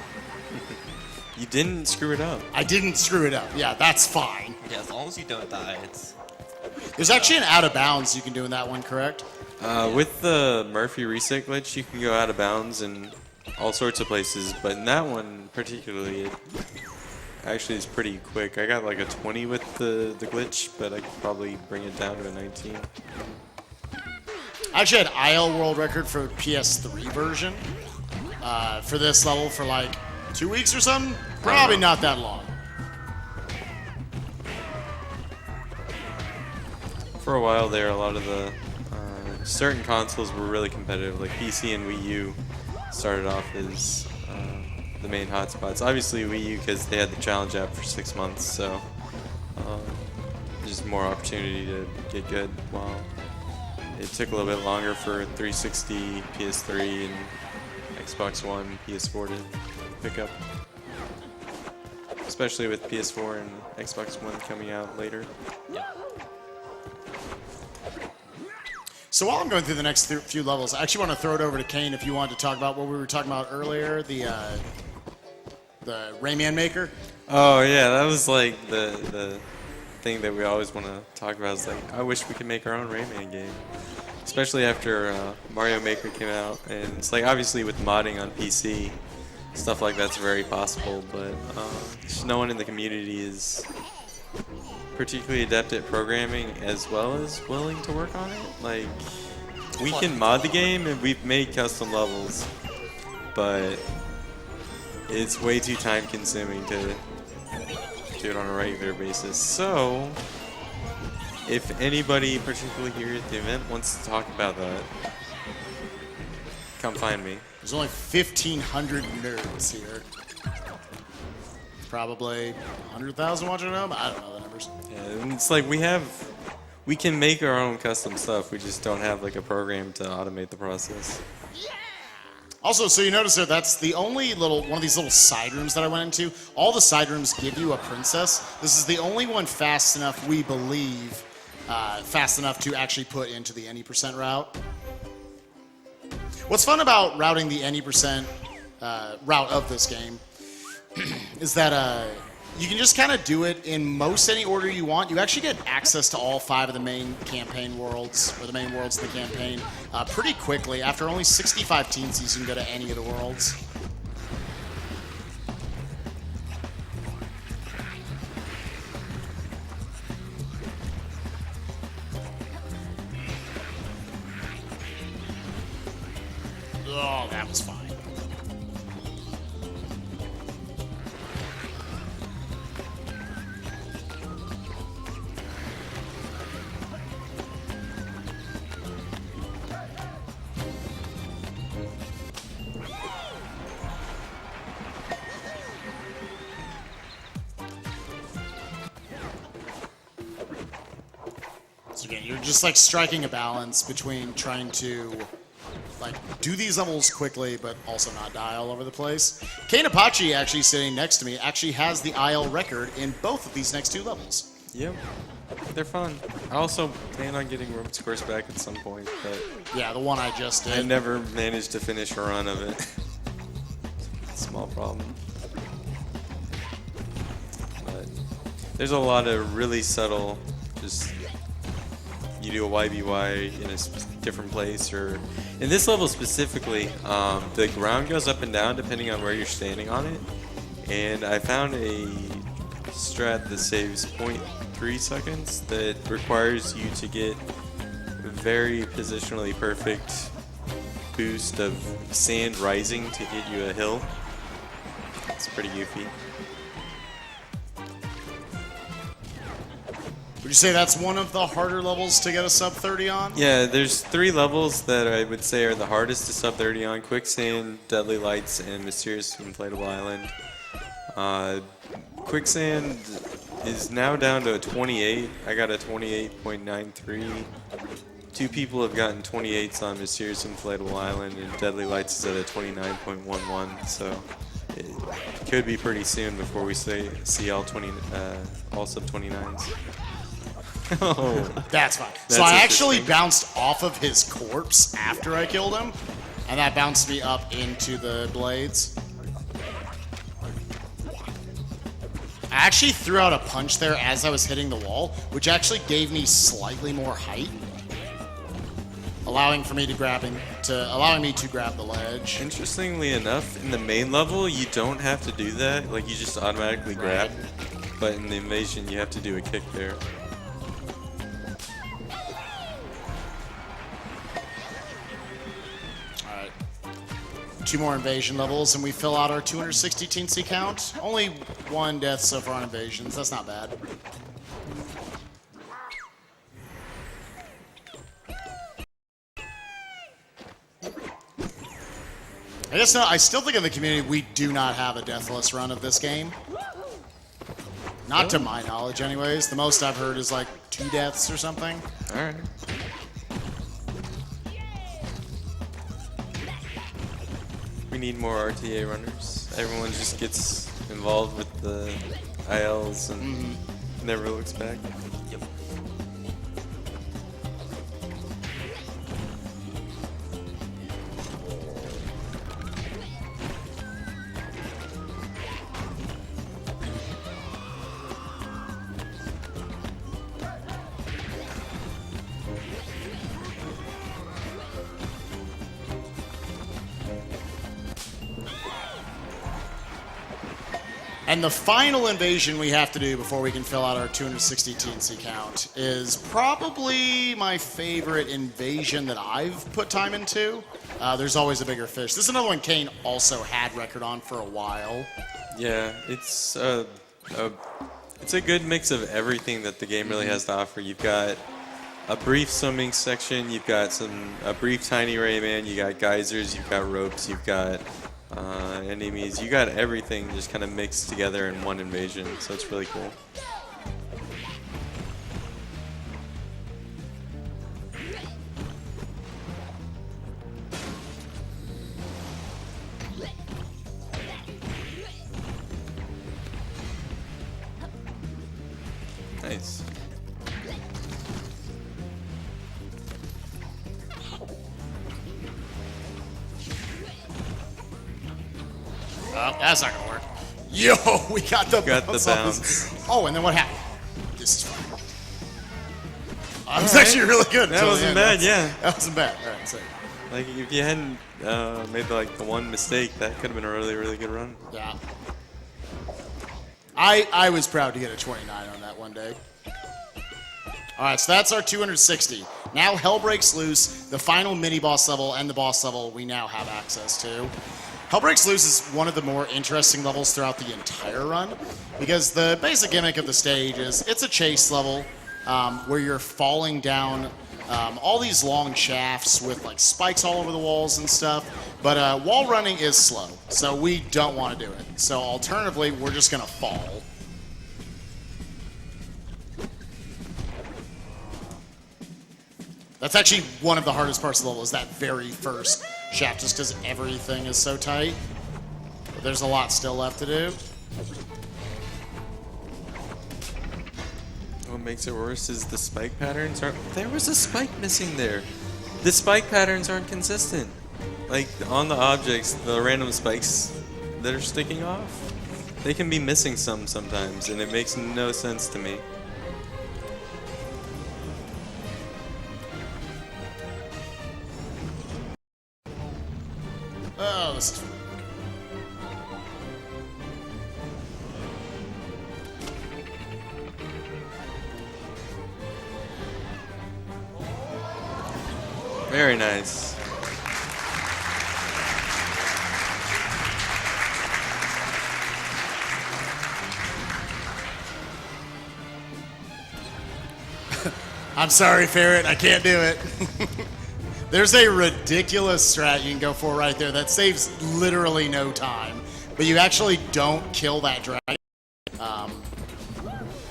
You didn't screw it up. I didn't screw it up. Yeah, that's fine. Yeah, as long as you don't die, it's. There's actually an out of bounds you can do in that one, correct? With the Murphy reset glitch, you can go out of bounds in all sorts of places, but in that one particularly, it actually is pretty quick. I got like a 20 with the glitch, but I could probably bring it down to a 19. I actually had IL world record for PS3 version for this level for like 2 weeks or something. Probably not that long. For a while there, a lot of the certain consoles were really competitive, like PC and Wii U started off as the main hotspots. Obviously Wii U because they had the challenge app for 6 months, so just more opportunity to get good, while it took a little bit longer for 360, PS3, and Xbox One, PS4 to pick up. Especially with PS4 and Xbox One coming out later. So while I'm going through the next few levels, I actually want to throw it over to Kane if you wanted to talk about what we were talking about earlier, the Rayman Maker. Oh yeah, that was like the thing that we always want to talk about. Is like, I wish we could make our own Rayman game, especially after Mario Maker came out. And it's like, obviously with modding on PC, stuff like that's very possible, but just no one in the community is particularly adept at programming as well as willing to work on it. Like, we can mod the game and we've made custom levels, but it's way too time consuming to do it on a regular basis. So if anybody particularly here at the event wants to talk about that, come find me. There's only 1,500 nerds here. Probably 100,000 watching at home. I don't know the numbers. Yeah, and it's like we can make our own custom stuff. We just don't have like a program to automate the process. Also, so you notice that that's the only one of these little side rooms that I went into. All the side rooms give you a princess. This is the only one fast enough, we believe, fast enough to actually put into the any percent route. What's fun about routing the any percent route of this game is that you can just kind of do it in most any order you want. You actually get access to all 5 of the main campaign worlds, or the main worlds of the campaign, pretty quickly. After only 65 teensies, you can go to any of the worlds. Oh, that was fine. So again, you're just like striking a balance between trying to like do these levels quickly, but also not die all over the place. Kane Apache, actually sitting next to me, actually has the IL record in both of these next 2 levels. Yep, they're fun. I also plan on getting Rope's Course back at some point, but Yeah, the one I just did. I never managed to finish a run of it. Small problem. But there's a lot of really subtle, just you do a YBY in a different place, or in this level specifically, the ground goes up and down depending on where you're standing on it. And I found a strat that saves 0.3 seconds that requires you to get a very positionally perfect boost of sand rising to get you a hill. It's pretty goofy. Would you say that's one of the harder levels to get a sub 30 on? Yeah, there's 3 levels that I would say are the hardest to sub 30 on: Quicksand, Deadly Lights, and Mysterious Inflatable Island. Quicksand is now down to a 28. I got a 28.93. 2 people have gotten 28s on Mysterious Inflatable Island, and Deadly Lights is at a 29.11. So it could be pretty soon before we see all sub 29s. Oh, That's fine. That's So I actually interesting. bounced off of his corpse after I killed him, and that bounced me up into the blades. I actually threw out a punch there as I was hitting the wall, which actually gave me slightly more height, allowing me to grab the ledge. interestingly enough, in the main level, you don't have to do that. Like, you just automatically grab. But in the invasion, you have to do a kick there. All right. 2 more invasion levels, and we fill out our 260 teensy count. Only 1 death so far on invasions. That's not bad. I guess no, I still think in the community we do not have a deathless run of this game. Not to my knowledge, anyways. The most I've heard is like 2 deaths or something. Alright. We need more RTA runners. Everyone just gets involved with the ILs and never looks back. Yep. And the final invasion we have to do before we can fill out our 260 TNC count is probably my favorite invasion that I've put time into. There's always a bigger fish. This is another one Kane also had record on for a while. Yeah, it's a good mix of everything that the game really has to offer. You've got a brief swimming section, you've got a brief tiny Rayman, you got geysers, you've got ropes, you've got enemies. You got everything just kind of mixed together in one invasion, so it's really cool. Nice. That's not gonna work. Yo, we got the Got the bounce on bounce. this. Oh, and then what happened? This is fun. That was actually really good. That until the wasn't end. bad, That's- yeah. That wasn't bad. All right, so Like, if you hadn't made like the one mistake, that could have been a really, really good run. yeah. I was proud to get a 29 on that one day. All right, so that's our 260. Now Hell Breaks Loose, the final mini boss level and the boss level we now have access to. Hell Breaks Loose is one of the more interesting levels throughout the entire run because the basic gimmick of the stage is it's a chase level where you're falling down all these long shafts with like spikes all over the walls and stuff. But wall running is slow, so we don't want to do it. So alternatively, we're just gonna fall. That's actually one of the hardest parts of the level is that very first shaft, just because everything is so tight. But there's a lot still left to do. What makes it worse is the spike patterns aren't. There was a spike missing there. The spike patterns aren't consistent. Like on the objects, the random spikes that are sticking off, they can be missing some sometimes, and it makes no sense to me. Oh, this is fun. Very nice. I'm sorry, Ferret, I can't do it. There's a ridiculous strat you can go for right there that saves literally no time, but you actually don't kill that dragon.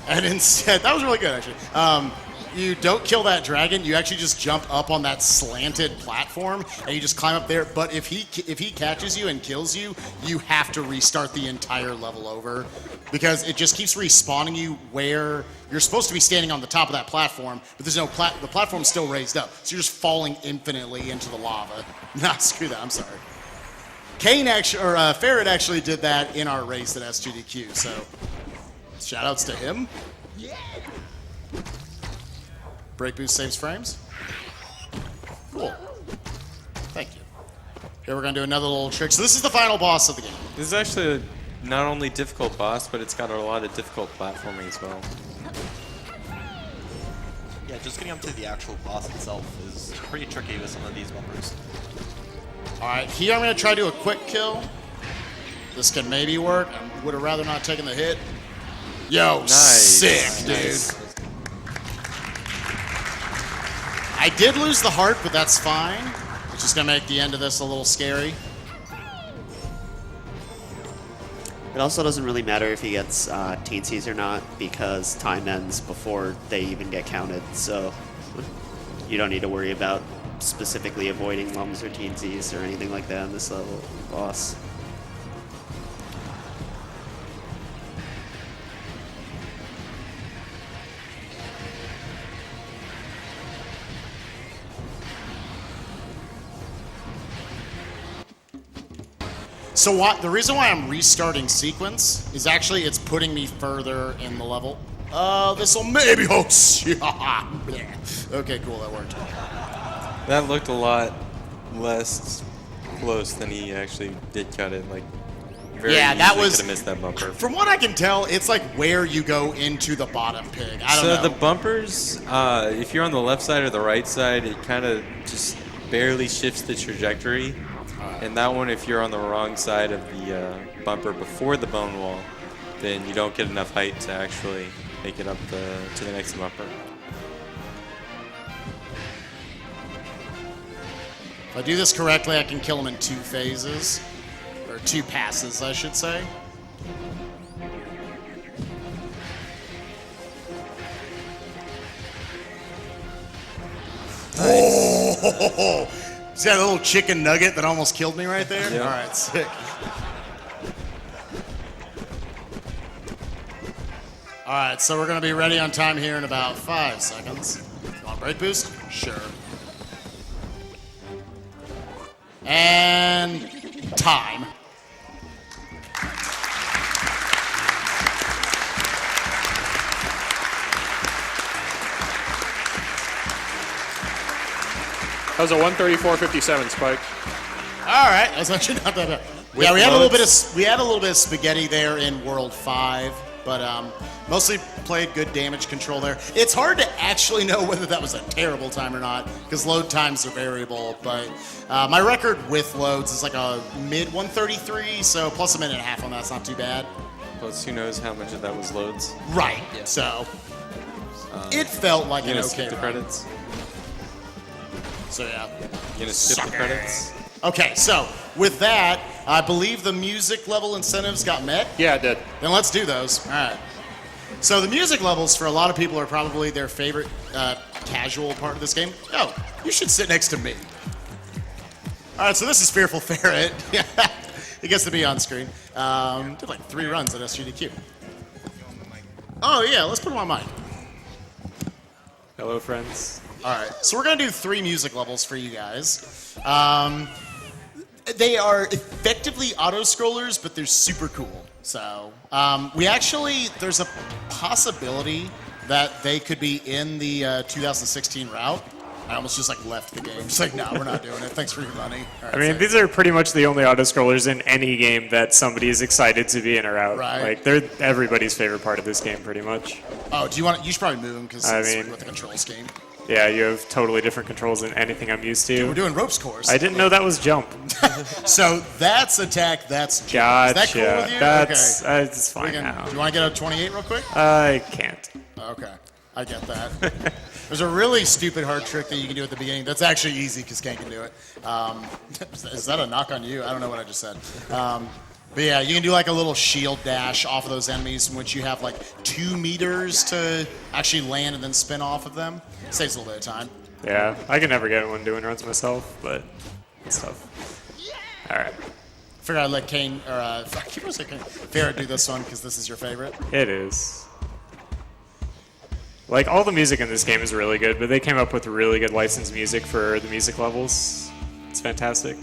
And instead, that was really good actually. You don't kill that dragon. You actually just jump up on that slanted platform and you just climb up there. But if he catches you and kills you, you have to restart the entire level over because it just keeps respawning you where you're supposed to be standing on the top of that platform, but there's no the platform's still raised up, so you're just falling infinitely into the lava. Nah, screw that. I'm sorry. Kane actually, or Ferret actually did that in our race at S2DQ. So shout outs to him. Break boost saves frames. Cool. Thank you. Here we're going to do another little trick. So this is the final boss of the game. This is actually a not only difficult boss, but it's got a lot of difficult platforming as well. Yeah, just getting up to the actual boss itself is pretty tricky with some of these bumpers. All right, here I'm going to try to do a quick kill. This can maybe work. I would have rather not taken the hit. Yo, Nice. sick, dude. Nice. I did lose the heart, but that's fine. It's just going to make the end of this a little scary. It also doesn't really matter if he gets teensies or not because time ends before they even get counted. So you don't need to worry about specifically avoiding mums or teensies or anything like that in this level boss. So the reason why I'm restarting sequence is actually it's putting me further in the level. This'll maybe hoax. Okay, cool, that worked. That looked a lot less close than he actually did cut it. Like, very Yeah, that easily was- could have missed that bumper. From what I can tell, it's like where you go into the bottom pig. I don't So know. the bumpers, if you're on the left side or the right side, it kind of just barely shifts the trajectory. And that one, if you're on the wrong side of the bumper before the bone wall, then you don't get enough height to actually make it up to the next bumper. If I do this correctly, I can kill him in 2 phases. Or 2 passes, I should say. Oh! See that little chicken nugget that almost killed me right there? Yeah. All right, sick. All right, so we're going to be ready on time here in about 5 seconds. Want break boost? Sure. And time. That was a 134.57, Spike. All right, that's actually not that bad. With Yeah, we had a loads? little bit of spaghetti there in World 5, but mostly played good damage control there. It's hard to actually know whether that was a terrible time or not because load times are variable. But my record with loads is like a mid 133, so plus a minute and a half on that's not too bad. Plus, who knows how much of that was loads. Right. So it felt like You an gonna okay skip the run. credits? So yeah. You gonna skip the Sucker. credits? Okay, so with that, I believe the music level incentives got met. Yeah, it did. Then let's do those. All right. So the music levels for a lot of people are probably their favorite casual part of this game. Oh, you should sit next to me. All right, so this is Fearful Ferret. He gets to be on screen. Did like 3 runs at SGDQ. Oh yeah, let's put him on mic. Hello, friends. All right, so we're gonna do 3 music levels for you guys. They are effectively auto-scrollers, but they're super cool. So there's a possibility that they could be in the 2016 route. I almost just like left the game. Just like, no, we're not doing it. Thanks for your money. All right, I mean, so- these are pretty much the only auto-scrollers in any game that somebody is excited to be in or out. Right. Like, they're everybody's favorite part of this game, pretty much. Oh, you should probably move them because I it's mean- with the control scheme. Yeah, you have totally different controls than anything I'm used to. We're doing ropes course. I didn't know that was jump. So that's attack. That's jump. Gotcha. Is that cool with you? That's okay. it's fine now. Do you want to get a 28 real quick? I can't. Okay, I get that. There's a really stupid hard trick that you can do at the beginning. That's actually easy because Ken can do it. Is that a knock on you? I don't know what I just said. But yeah, you can do like a little shield dash off of those enemies in which you have like 2 meters to actually land and then spin off of them. Saves a little bit of time. Yeah, I can never get one doing runs myself, but it's tough. All right, Figure I'd let Kane, or I keep on saying Kane, Ferret do this one because this is your favorite. it is. Like, all the music in this game is really good, but they came up with really good licensed music for the music levels. It's fantastic.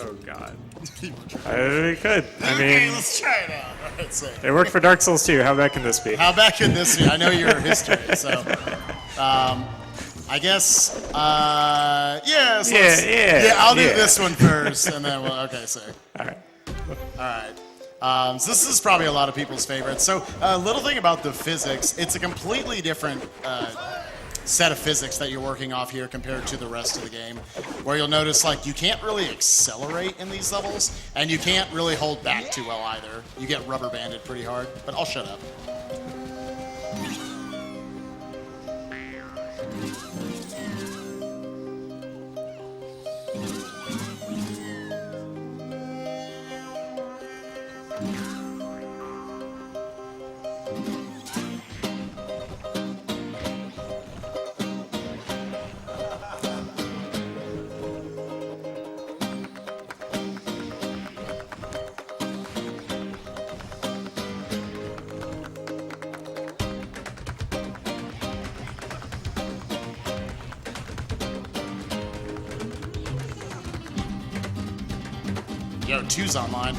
Oh god. They could. I Okay, mean, let's try it out. All right, so it worked for Dark Souls 2. How bad can this be? how bad could this be? I know your history, so I guess yeah, so I'll do this one first, and then okay, so All right. so this is probably a lot of people's favorite. So a little thing about the physics, it's a completely different set of physics that you're working off here compared to the rest of the game, where you'll notice like you can't really accelerate in these levels, and you can't really hold back too well either. You get rubber banded pretty hard, but I'll shut up. Yo, 2's online.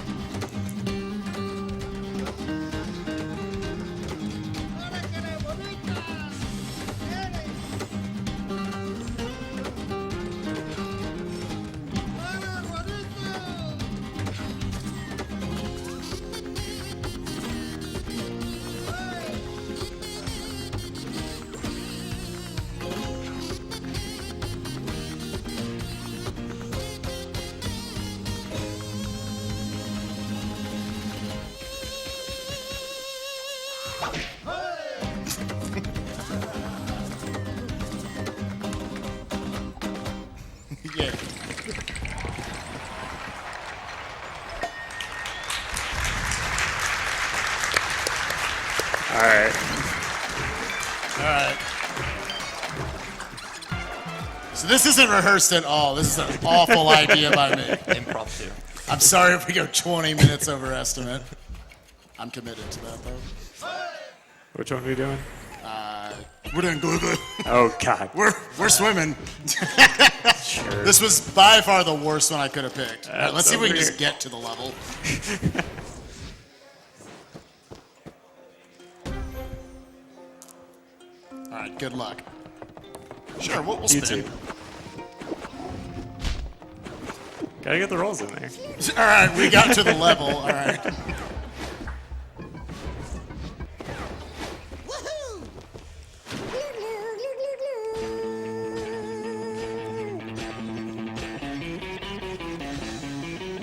Yeah. All right. All right. So this isn't rehearsed at all. This is an awful idea by me. Impromptu. I'm sorry if we go 20 minutes over estimate. I'm committed to that though. Which one are we doing? We're doing glue. Oh god. We're swimming. Sure. This was by far the worst one I could have picked. All right, let's see if we can over just get to the level. All right, good luck. Sure, we'll You spin. too. Gotta get the rolls in there. All right, we got to the level. All right.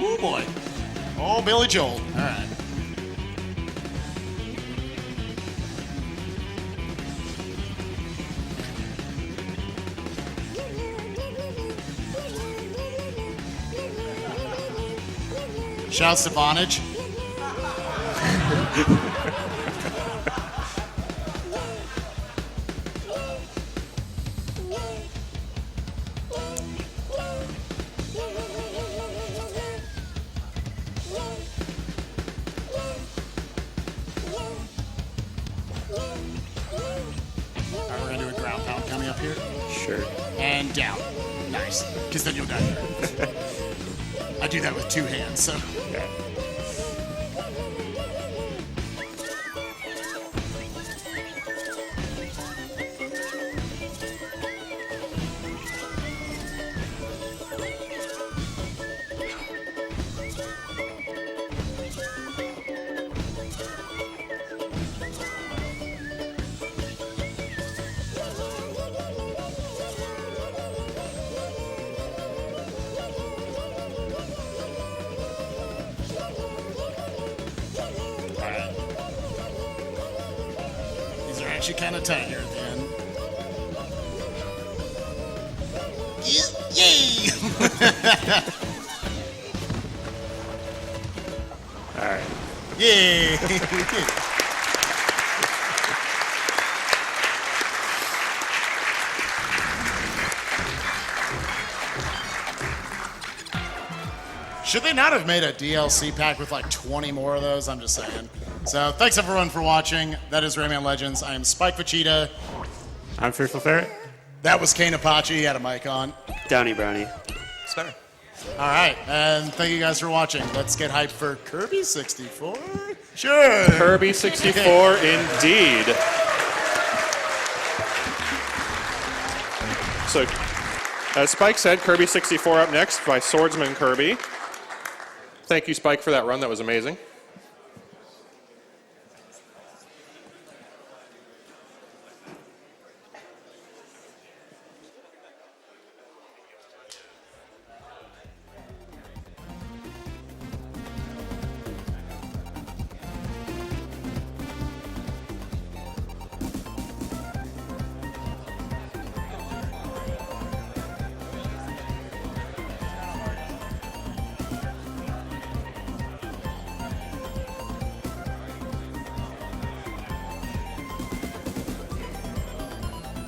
Oh boy. Oh, Billy Joel. All right. Shouts to Vonage. All right, we're gonna do a ground pound coming up here. Sure. And down. Nice. Because then you'll die. I do that with two hands, so. Yeah. Alright. These are actually kind of tight here at the end. Yay! All right. Yay! Should they not have made a DLC pack with like 20 more of those? I'm just saying. So thanks everyone for watching. That is Rayman Legends. I am SpikeVegeta. I'm Fearful Ferret. That was Kane Apache. He had a mic on. Downy Brownie. It's better. All right, and thank you guys for watching. Let's get hyped for Kirby 64. Sure. Kirby 64, indeed. So, as Spike said, Kirby 64 up next by Swordsman Kirby. Thank you, Spike, for that run. That was amazing.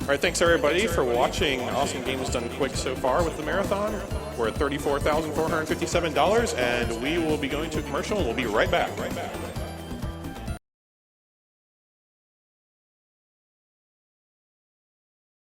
All right, thanks everybody for watching. Awesome Games done quick so far with the marathon. We're at $34,457, and we will be going to a commercial, and we'll be right back.